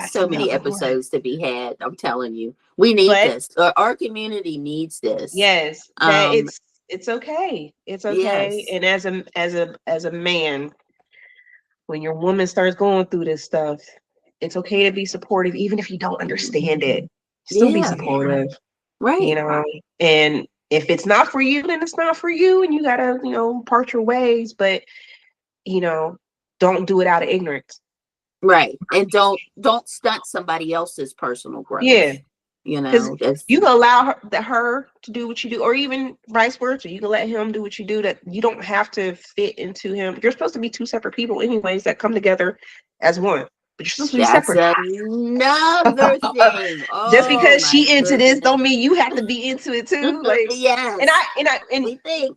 So many episodes to be had. I'm telling you, we need this. Our community needs this. Yes, it's okay. It's okay. Yes. And as a man, when your woman starts going through this stuff, it's okay to be supportive, even if you don't understand it. Still be supportive, right? And if it's not for you, then it's not for you, and you gotta, part your ways. But don't do it out of ignorance, right? And don't stunt somebody else's personal growth. Yeah, you can allow her to do what you do, or even vice versa. You can let him do what you do. That you don't have to fit into him. You're supposed to be two separate people, anyways, that come together as one. But you're supposed to be separate. Another thing. Just because she into this don't mean you have to be into it too. Like, yes. And we think.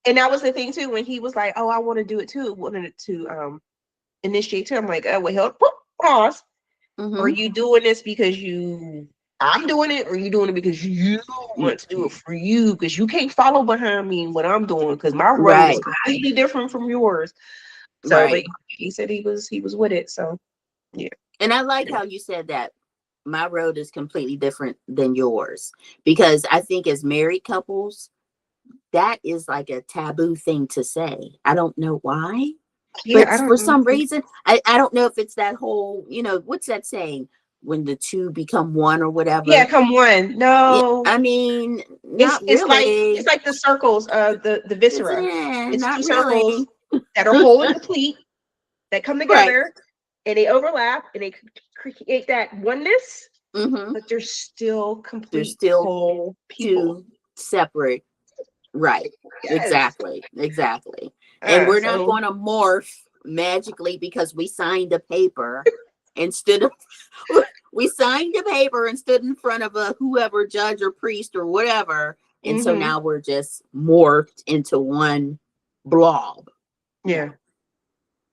And that was the thing too, when he was like, oh, I want to do it too. Wanted to initiate too. I'm like, oh, well, pause. Are you doing this because I'm doing it, or are you doing it because you want to do it for you? Because you can't follow behind me what I'm doing, because my road is completely different from yours. So but he said he was with it. So yeah. And I like how you said that my road is completely different than yours, because I think as married couples, that is like a taboo thing to say. I don't know why, but for some reason, I don't know if it's that whole, what's that saying? When the two become one or whatever. Yeah, come one. No. I mean, it's like the circles, the viscera. It's two circles that are whole and complete, that come together and they overlap and they create that oneness. But they're still complete. They're still whole people. Two separate. Right. Yes. Exactly. And we're not going to morph magically because we signed a paper instead of we signed a paper and stood in front of a whoever judge or priest or whatever And so now we're just morphed into one blob. Yeah.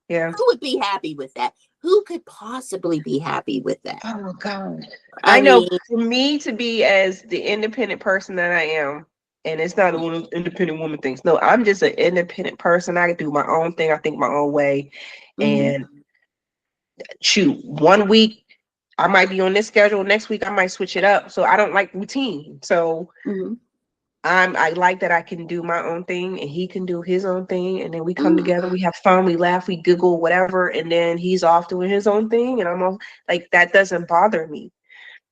Yeah. Who would be happy with that? Who could possibly be happy with that? Oh God. I I know mean, for me to be as the independent person that I am, and it's not one of those independent woman things. No, I'm just an independent person. I can do my own thing. I think my own way. And shoot, one week I might be on this schedule. Next week I might switch it up. So I don't like routine. So I like that I can do my own thing and he can do his own thing. And then we come together, we have fun, we laugh, we giggle, whatever. And then he's off doing his own thing. And I'm all like, that doesn't bother me.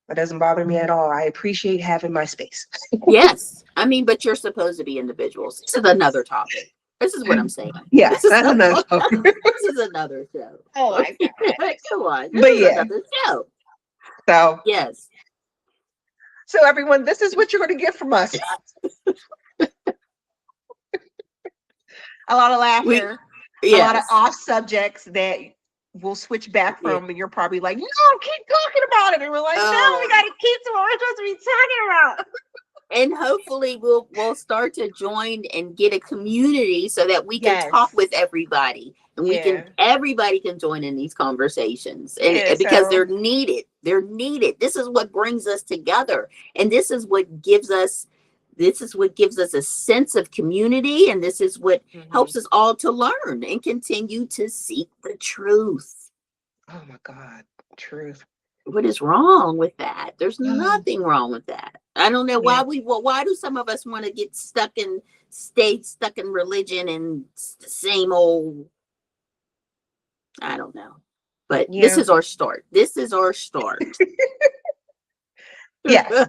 That doesn't bother me at all. I appreciate having my space. yes. I mean, but you're supposed to be individuals. This is another topic. This is what I'm saying. Yeah, this is that's another topic. This is another show. Oh my God. Come on. But This is another show. So yes. So everyone, this is what you're going to get from us. A lot of laughter, a lot of off subjects that we'll switch back from, and you're probably like, no, keep talking about it. And we're like, no, we got to keep to what we're supposed to be talking about. And hopefully we'll start to join and get a community so that we can talk with everybody. And we can, everybody can join in these conversations. And because they're needed. They're needed. This is what brings us together. And this is what gives us a sense of community. And this is what helps us all to learn and continue to seek the truth. Oh my God, truth. What is wrong with that? There's nothing wrong with that. I don't know why why do some of us want to stay stuck in religion and the same old, I don't know. But this is our start. This is our start. Yes.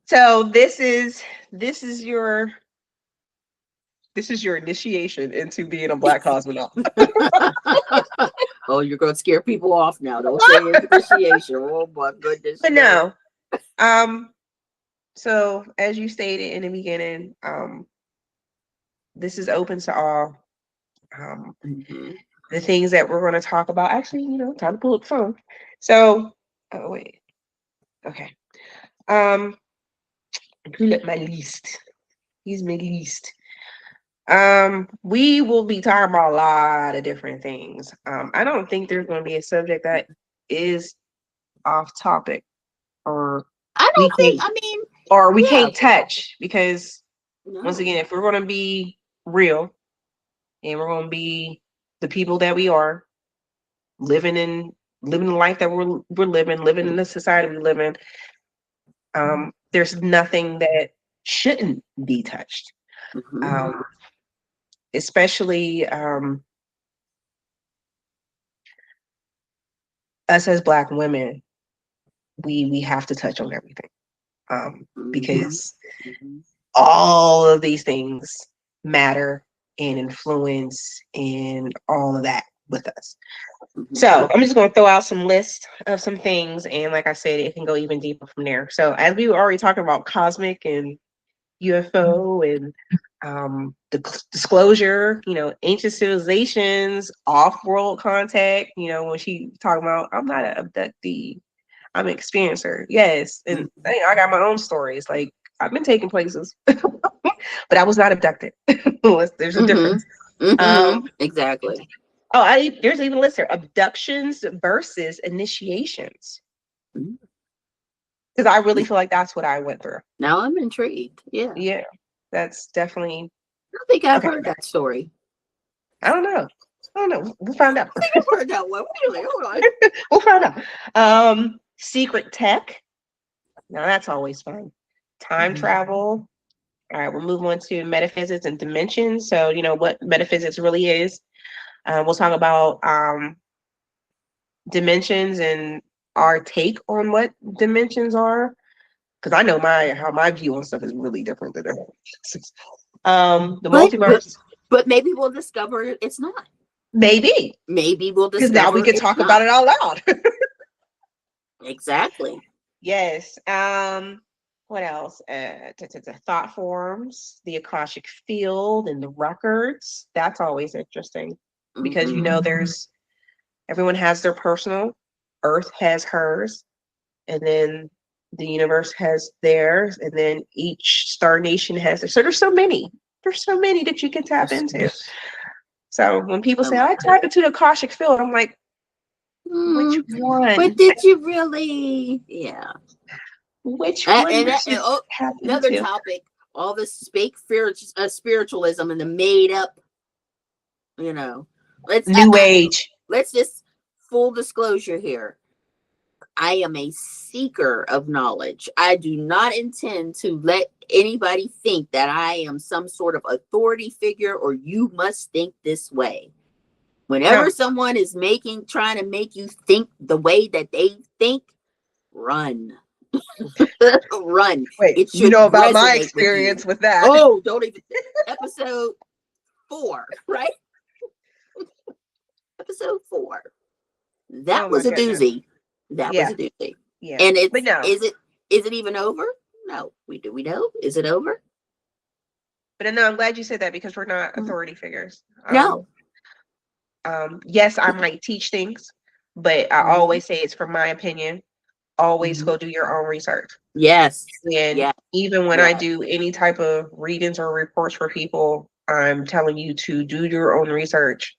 So this is your initiation into being a Black Cosmonaut. Oh, you're going to scare people off now. Don't say initiation. Oh my goodness. But no. So as you stated in the beginning, this is open to all. The things that we're going to talk about. Actually, time to pull up the phone. So, oh wait. Okay. Pull up my list. Here's my list. We will be talking about a lot of different things. I don't think there's going to be a subject that is off topic, or we can't touch, because once again, if we're going to be real and we're going to be the people that we are, living the life that we're living in the society we live in, there's nothing that shouldn't be touched. Especially us as Black women, we have to touch on everything, because all of these things matter and influence and all of that with us. So I'm just going to throw out some lists of some things, and like I said, it can go even deeper from there. So as we were already talking about cosmic and UFO and the disclosure, ancient civilizations, off-world contact, when she talking about, I'm not an abductee, I'm an experiencer. Yes. And I got my own stories. Like, I've been taken places, but I was not abducted. There's a difference. Exactly. Oh, there's even a list here: abductions versus initiations. Because I really feel like that's what I went through. Now I'm intrigued. Yeah. Yeah. That's definitely. I don't think I've heard that story. I don't know. We'll find out. I think I've heard that one. Really? Hold on. We'll find out. Secret tech. Now that's always fun. Time travel. All right, we'll move on to metaphysics and dimensions. So, what metaphysics really is. We'll talk about dimensions and our take on what dimensions are, because I know how my view on stuff is really different than everyone's. The multiverse. But maybe we'll discover it's not. Maybe we'll discover, because now we can talk about it out loud. Exactly. Yes. What else? Thought forms, the Akashic field, and the records. That's always interesting, because everyone has their personal. Earth has hers, and then The universe has theirs, and then each star nation has theirs. So there's so many. There's so many that you can tap into. So when people say, I tap into the Akashic field, I'm like, which one? But did you really? Yeah. Which one? Another topic. All this fake spiritualism and the made up, New Age. Let's just full disclosure here. I am a seeker of knowledge. I do not intend to let anybody think that I am some sort of authority figure or you must think this way. Whenever someone is trying to make you think the way that they think, run. Run. Wait, you know about my experience with that. Oh, don't even. Episode 4, right? Episode 4. That was a doozy. That was a doozy. Yeah. And is it even over? No. We know. Is it over? But no, I'm glad you said that because we're not authority figures. No. Yes, I might teach things, but I always say it's from my opinion. Always go do your own research. Yes. And even when I do any type of readings or reports for people, I'm telling you to do your own research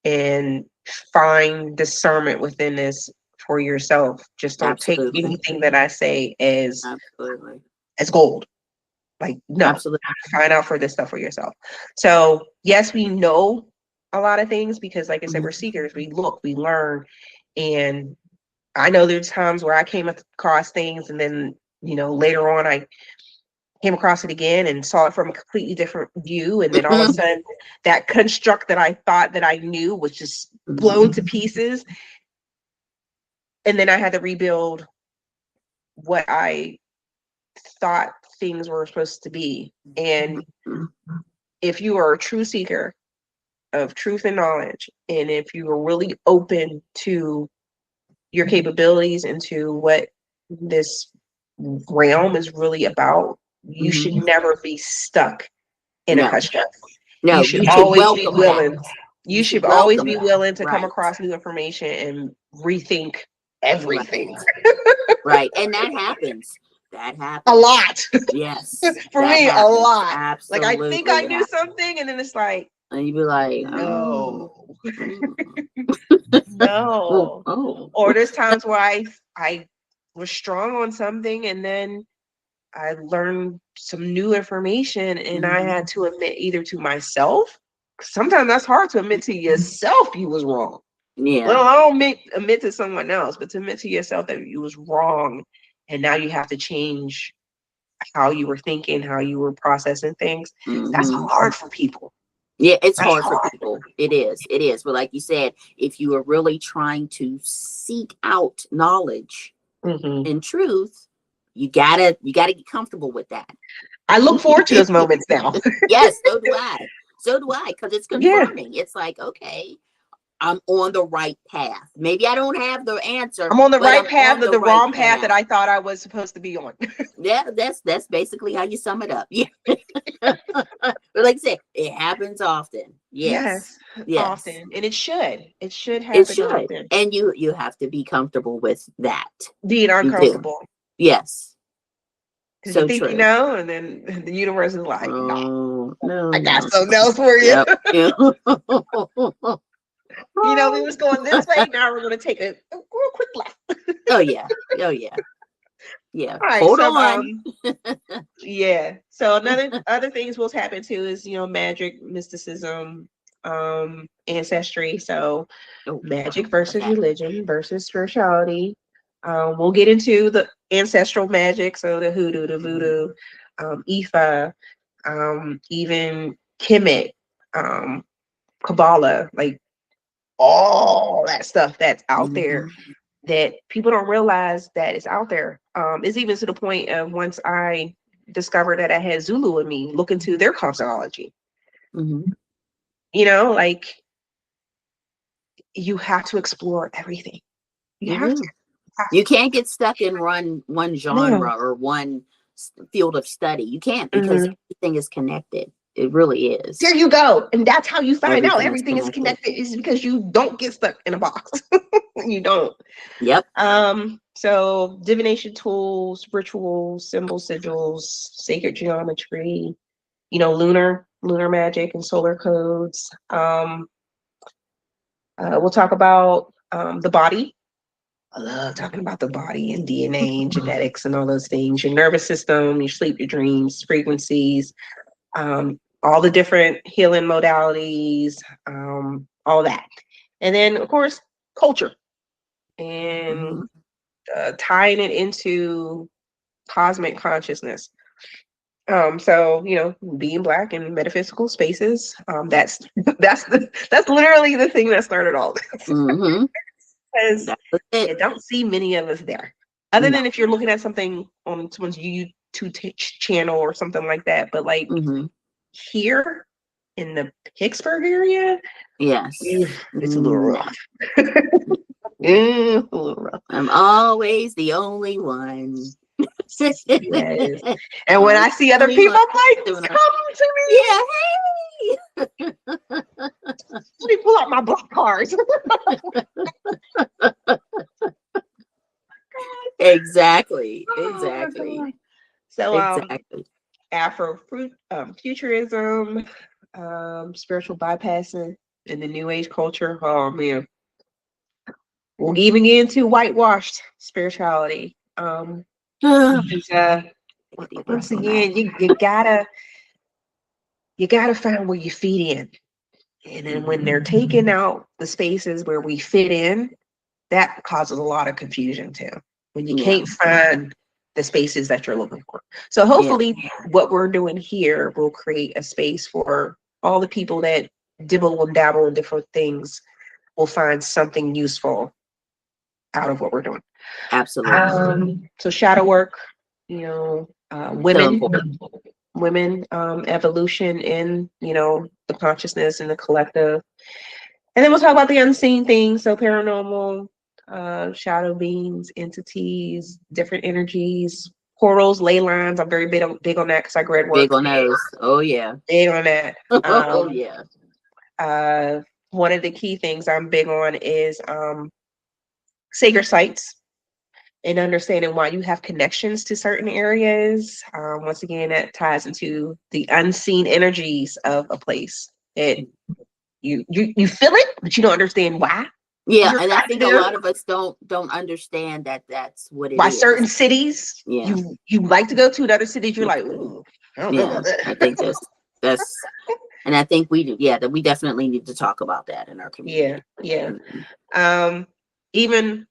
and find discernment within this for yourself. Just don't take anything that I say as gold. Like, no, find out for this stuff for yourself. So yes, we know a lot of things because, like I said, we're seekers. We look, we learn, and I know there's times where I came across things, and then later on I came across it again and saw it from a completely different view, and then all of a sudden that construct that I thought that I knew was just blown to pieces, and then I had to rebuild what I thought things were supposed to be. And if you are a true seeker of truth and knowledge, and if you are really open to your capabilities and to what this realm is really about, you should never be stuck in a construct. No, you should always be willing. You should always be willing to come across new information and rethink everything. Right. And that happens. That happens a lot. Yes. For me, a lot. Absolutely. Like I think I knew something, and then it's like, and you'd be like, no. No. Oh. Or there's times where I was strong on something, and then I learned some new information, and I had to admit either to myself. Sometimes that's hard to admit to yourself you was wrong. Yeah. Let alone admit to someone else, but to admit to yourself that you was wrong, and now you have to change how you were thinking, how you were processing things. That's hard for people. Yeah, it's hard for people. It is. But like you said, if you are really trying to seek out knowledge and truth, you gotta get comfortable with that. I look forward to those moments now. Yes, so do I, because it's confirming. It's like, okay, I'm on the right path. Maybe I don't have the answer. I'm on the right path, but the wrong path that I thought I was supposed to be on. Yeah, that's basically how you sum it up. Yeah. But like I said, it happens often. Yes. Often. And it should. It should happen often. And you have to be comfortable with that. Being uncomfortable. Yes. So you think true. You know, and then the universe is like, no, I got something else for you. Yep. We was going this way. Now we're going to take a real quick left. Oh yeah. Yeah. Right, hold on. Yeah. So other things we'll tap into is magic, mysticism, ancestry. So magic versus religion versus spirituality. We'll get into the ancestral magic, so the hoodoo, the voodoo, Ifa, even Kemet, Kabbalah, like all that stuff that's out there that people don't realize that it's out there. It's even to the point of once I discovered that I had Zulu in me, look into their cosmology. Like you have to explore everything. You can't get stuck in one genre or one field of study. You can't, because everything is connected. It really is. There you go. And that's how you find out everything is connected, is because you don't get stuck in a box. You don't. Yep. So divination tools, rituals, symbol sigils, sacred geometry, lunar magic and solar codes. We'll talk about the body. I love talking about the body and DNA and genetics and all those things. Your nervous system, your sleep, your dreams, frequencies, all the different healing modalities, all that. And then, of course, culture and tying it into cosmic consciousness. So being Black in metaphysical spaces, that's that's literally the thing that started all this. Because you don't see many of us there, other than if you're looking at something on someone's YouTube channel or something like that. But like here in the Pittsburgh area, yes, it's a little rough. A little rough. I'm always the only one. Yes. And when I see other people, I'm like, come to me. Yeah, hey. Let me pull out my black cards. Exactly. So exactly. Afrofuturism, spiritual bypassing in the New Age culture. Oh man. We'll even get into whitewashed spirituality. Once again, you gotta find where you fit in. And then when they're taking out the spaces where we fit in, that causes a lot of confusion too. When you can't find the spaces that you're looking for. So hopefully what we're doing here will create a space for all the people that dibble and dabble in different things will find something useful out of what we're doing. Absolutely. So shadow work, women evolution in, the consciousness and the collective. And then we'll talk about the unseen things. So paranormal, shadow beings, entities, different energies, portals, ley lines. I'm very big on that because I read work. Big on those. Oh yeah. Big on that. Oh yeah. One of the key things I'm big on is sacred sites and understanding why you have connections to certain areas. Once again, that ties into the unseen energies of a place. You feel it, but you don't understand why. Yeah, and I think a lot of us don't understand that that's what it is. Why certain cities you like to go to, and other cities you're like, ooh, I don't know about that. I think that's and I think we do. Yeah, that we definitely need to talk about that in our community. Yeah. Even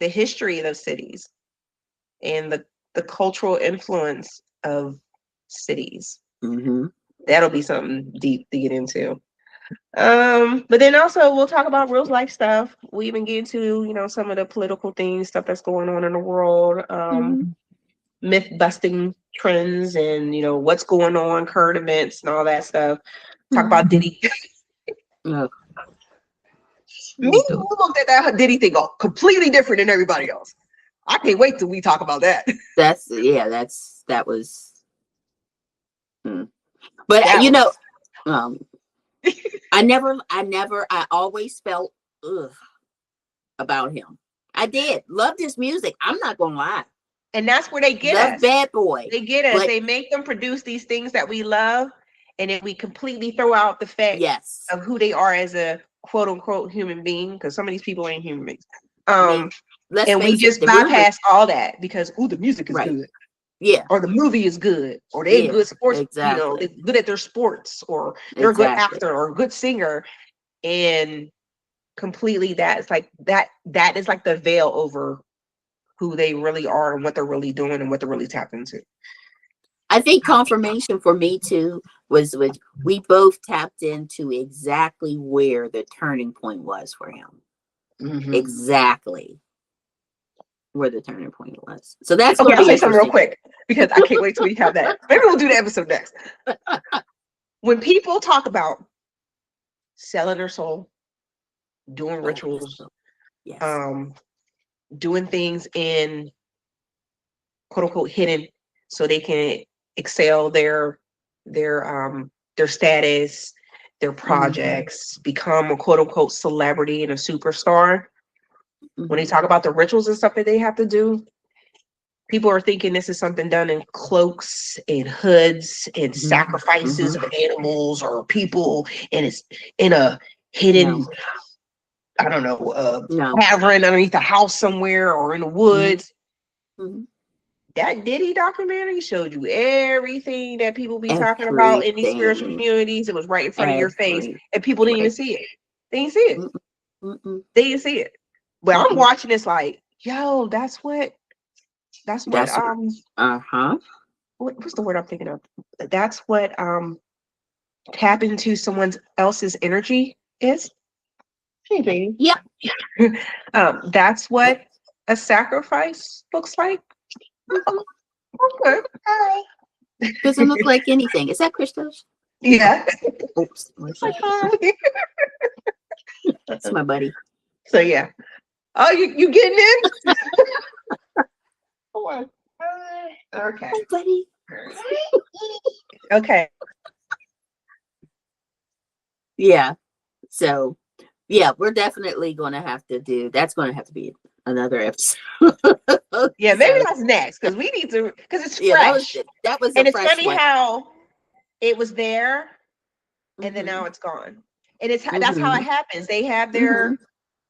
the history of those cities and the cultural influence of cities. That'll be something deep to get into. But then also we'll talk about real life stuff. We even get into, some of the political things, stuff that's going on in the world, myth busting trends and, what's going on, current events and all that stuff. Talk about Diddy. Me, who looked at that Diddy thing completely different than everybody else. I can't wait till we talk about that. That was. But I always felt about him. I did love his music. I'm not gonna lie. And that's where they get us. Bad Boy. They get us. They make them produce these things that we love, and then we completely throw out the fact of who they are as a quote unquote human being, because some of these people ain't human beings. And we just bypass all that because the music is good. Yeah. Or the movie is good, or they're good sports, they're good at their sports, or they're a good actor or a good singer. And completely that is like the veil over who they really are and what they're really doing and what they're really tapped into. I think confirmation for me too was we both tapped into exactly where the turning point was for him. Exactly where the turning point was. So that's okay. I'll say something real quick because I can't wait till we have that. Maybe we'll do the episode next. When people talk about selling their soul, doing rituals, doing things in quote unquote hidden so they can excel their status, their projects, become a quote unquote celebrity and a superstar. When they talk about the rituals and stuff that they have to do, people are thinking this is something done in cloaks and hoods and sacrifices of animals or people, and it's in a hidden, I don't know, cavern underneath a house somewhere or in the woods. That Diddy documentary showed you everything that people be talking about in these spiritual communities. It was right in front of your face, and people didn't even see it. They didn't see it. They didn't see it. But I'm watching this like, yo, that's what what's the word I'm thinking of? That's what tapping into someone else's energy is. Hey, baby. Yeah. That's what a sacrifice looks like. Okay. Hi. Doesn't look like anything. Is that Christos? Yeah. Oops. That's my buddy. So yeah. Oh, you getting in? Okay. Hi, buddy. Okay. Yeah. So yeah, we're definitely gonna have to do that's gonna have to be another episode. Yeah, maybe that's next because we need to because it's fresh. That was and it's fresh funny one. how it was there and then now it's gone. And it's that's how it happens. They have their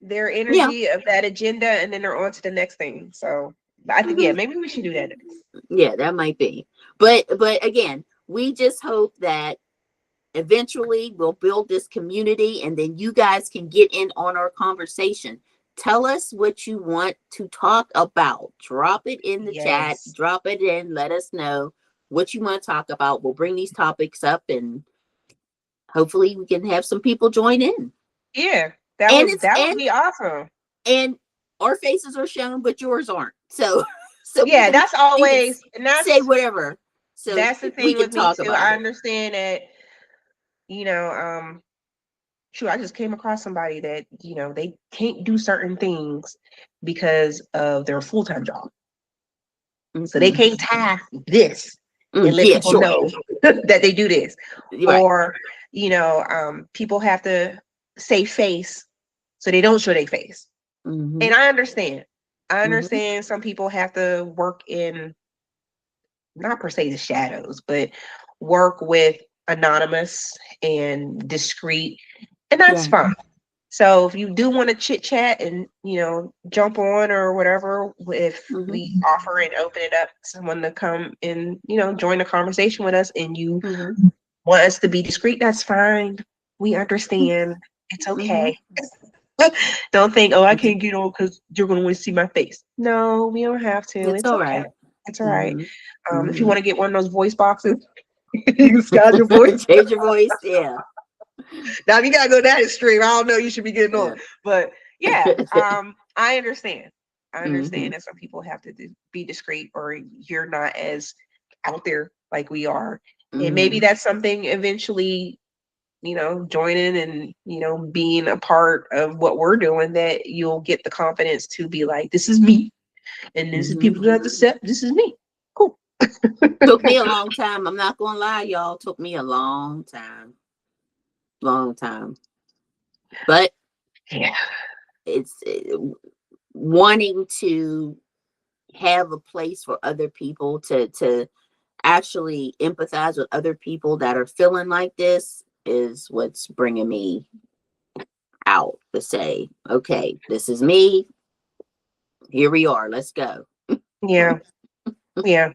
energy of that agenda and then they're on to the next thing. So I think maybe we should do that next. Yeah, that might be. But again, we just hope that eventually we'll build this community and then you guys can get in on our conversation. Tell us what you want to talk about. Drop it in the chat. Drop it in. Let us know what you want to talk about. We'll bring these topics up and hopefully we can have some people join in. Yeah, that would be awesome. And our faces are shown, but yours aren't. So yeah, that's always and that's say whatever. So that's the thing with me too. I understand that, I just came across somebody that, they can't do certain things because of their full-time job. So they can't task this and let people know that they do this. Or, people have to save face so they don't show their face. And I understand. Some people have to work in, not per se the shadows, but work with anonymous and discreet, and that's fine. So if you do want to chit chat and jump on or whatever, if we offer and open it up to someone to come and join the conversation with us, and you want us to be discreet, that's fine. We understand. It's okay. Don't think, I can't get on because you're going to want to see my face. No, we don't have to. It's all right. It's all right. If you want to get one of those voice boxes, you can scale your voice. Change your voice. Yeah. Now, if you got to go that extreme, I don't know, you should be getting on. But yeah, I understand. I understand that some people have to be discreet or you're not as out there like we are. And maybe that's something eventually, joining and, being a part of what we're doing, that you'll get the confidence to be like, this is me. And this is people who have to accept, this is me. Cool. Took me a long time. I'm not going to lie, y'all. Took me a long time. But yeah, it's wanting to have a place for other people to actually empathize with other people that are feeling like this is what's bringing me out to say, okay, this is me. Here we are. Let's go. Yeah. Yeah.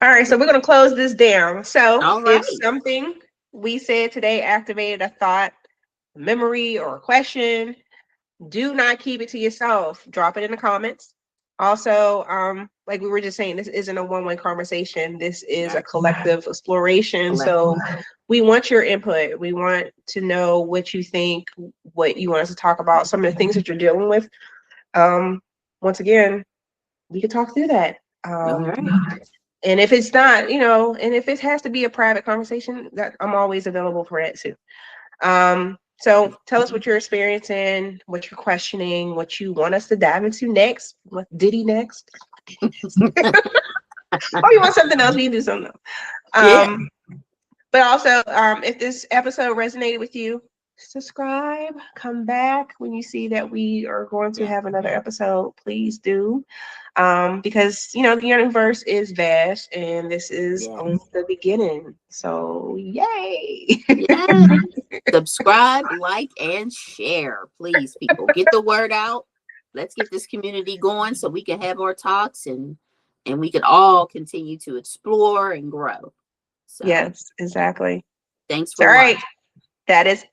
All right. So we're going to close this down. So if something we said today activated a thought, a memory, or a question, do not keep it to yourself. Drop it in the comments. Also, like we were just saying, this isn't a one-way conversation. This is a collective exploration. So we want your input. We want to know what you think, what you want us to talk about, some of the things that you're dealing with. Once again, we can talk through that. And if it's not, and if it has to be a private conversation, that I'm always available for that too. So tell us what you're experiencing, what you're questioning, what you want us to dive into next. What Diddy next? Or you want something else? We can do something else. But also, if this episode resonated with you, subscribe, come back when you see that we are going to Yeah. have another episode. Please do. Because the universe is vast and this is Yeah. only the beginning. So yay. Yeah. Subscribe, like, and share. Please, people. Get the word out. Let's get this community going so we can have our talks and we can all continue to explore and grow. So Yes, exactly. thanks So, for all right. watching. That is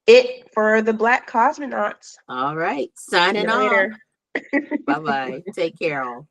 it for the Black Cosmonauts. All right. See Signing you off. later. Bye bye. Take care all.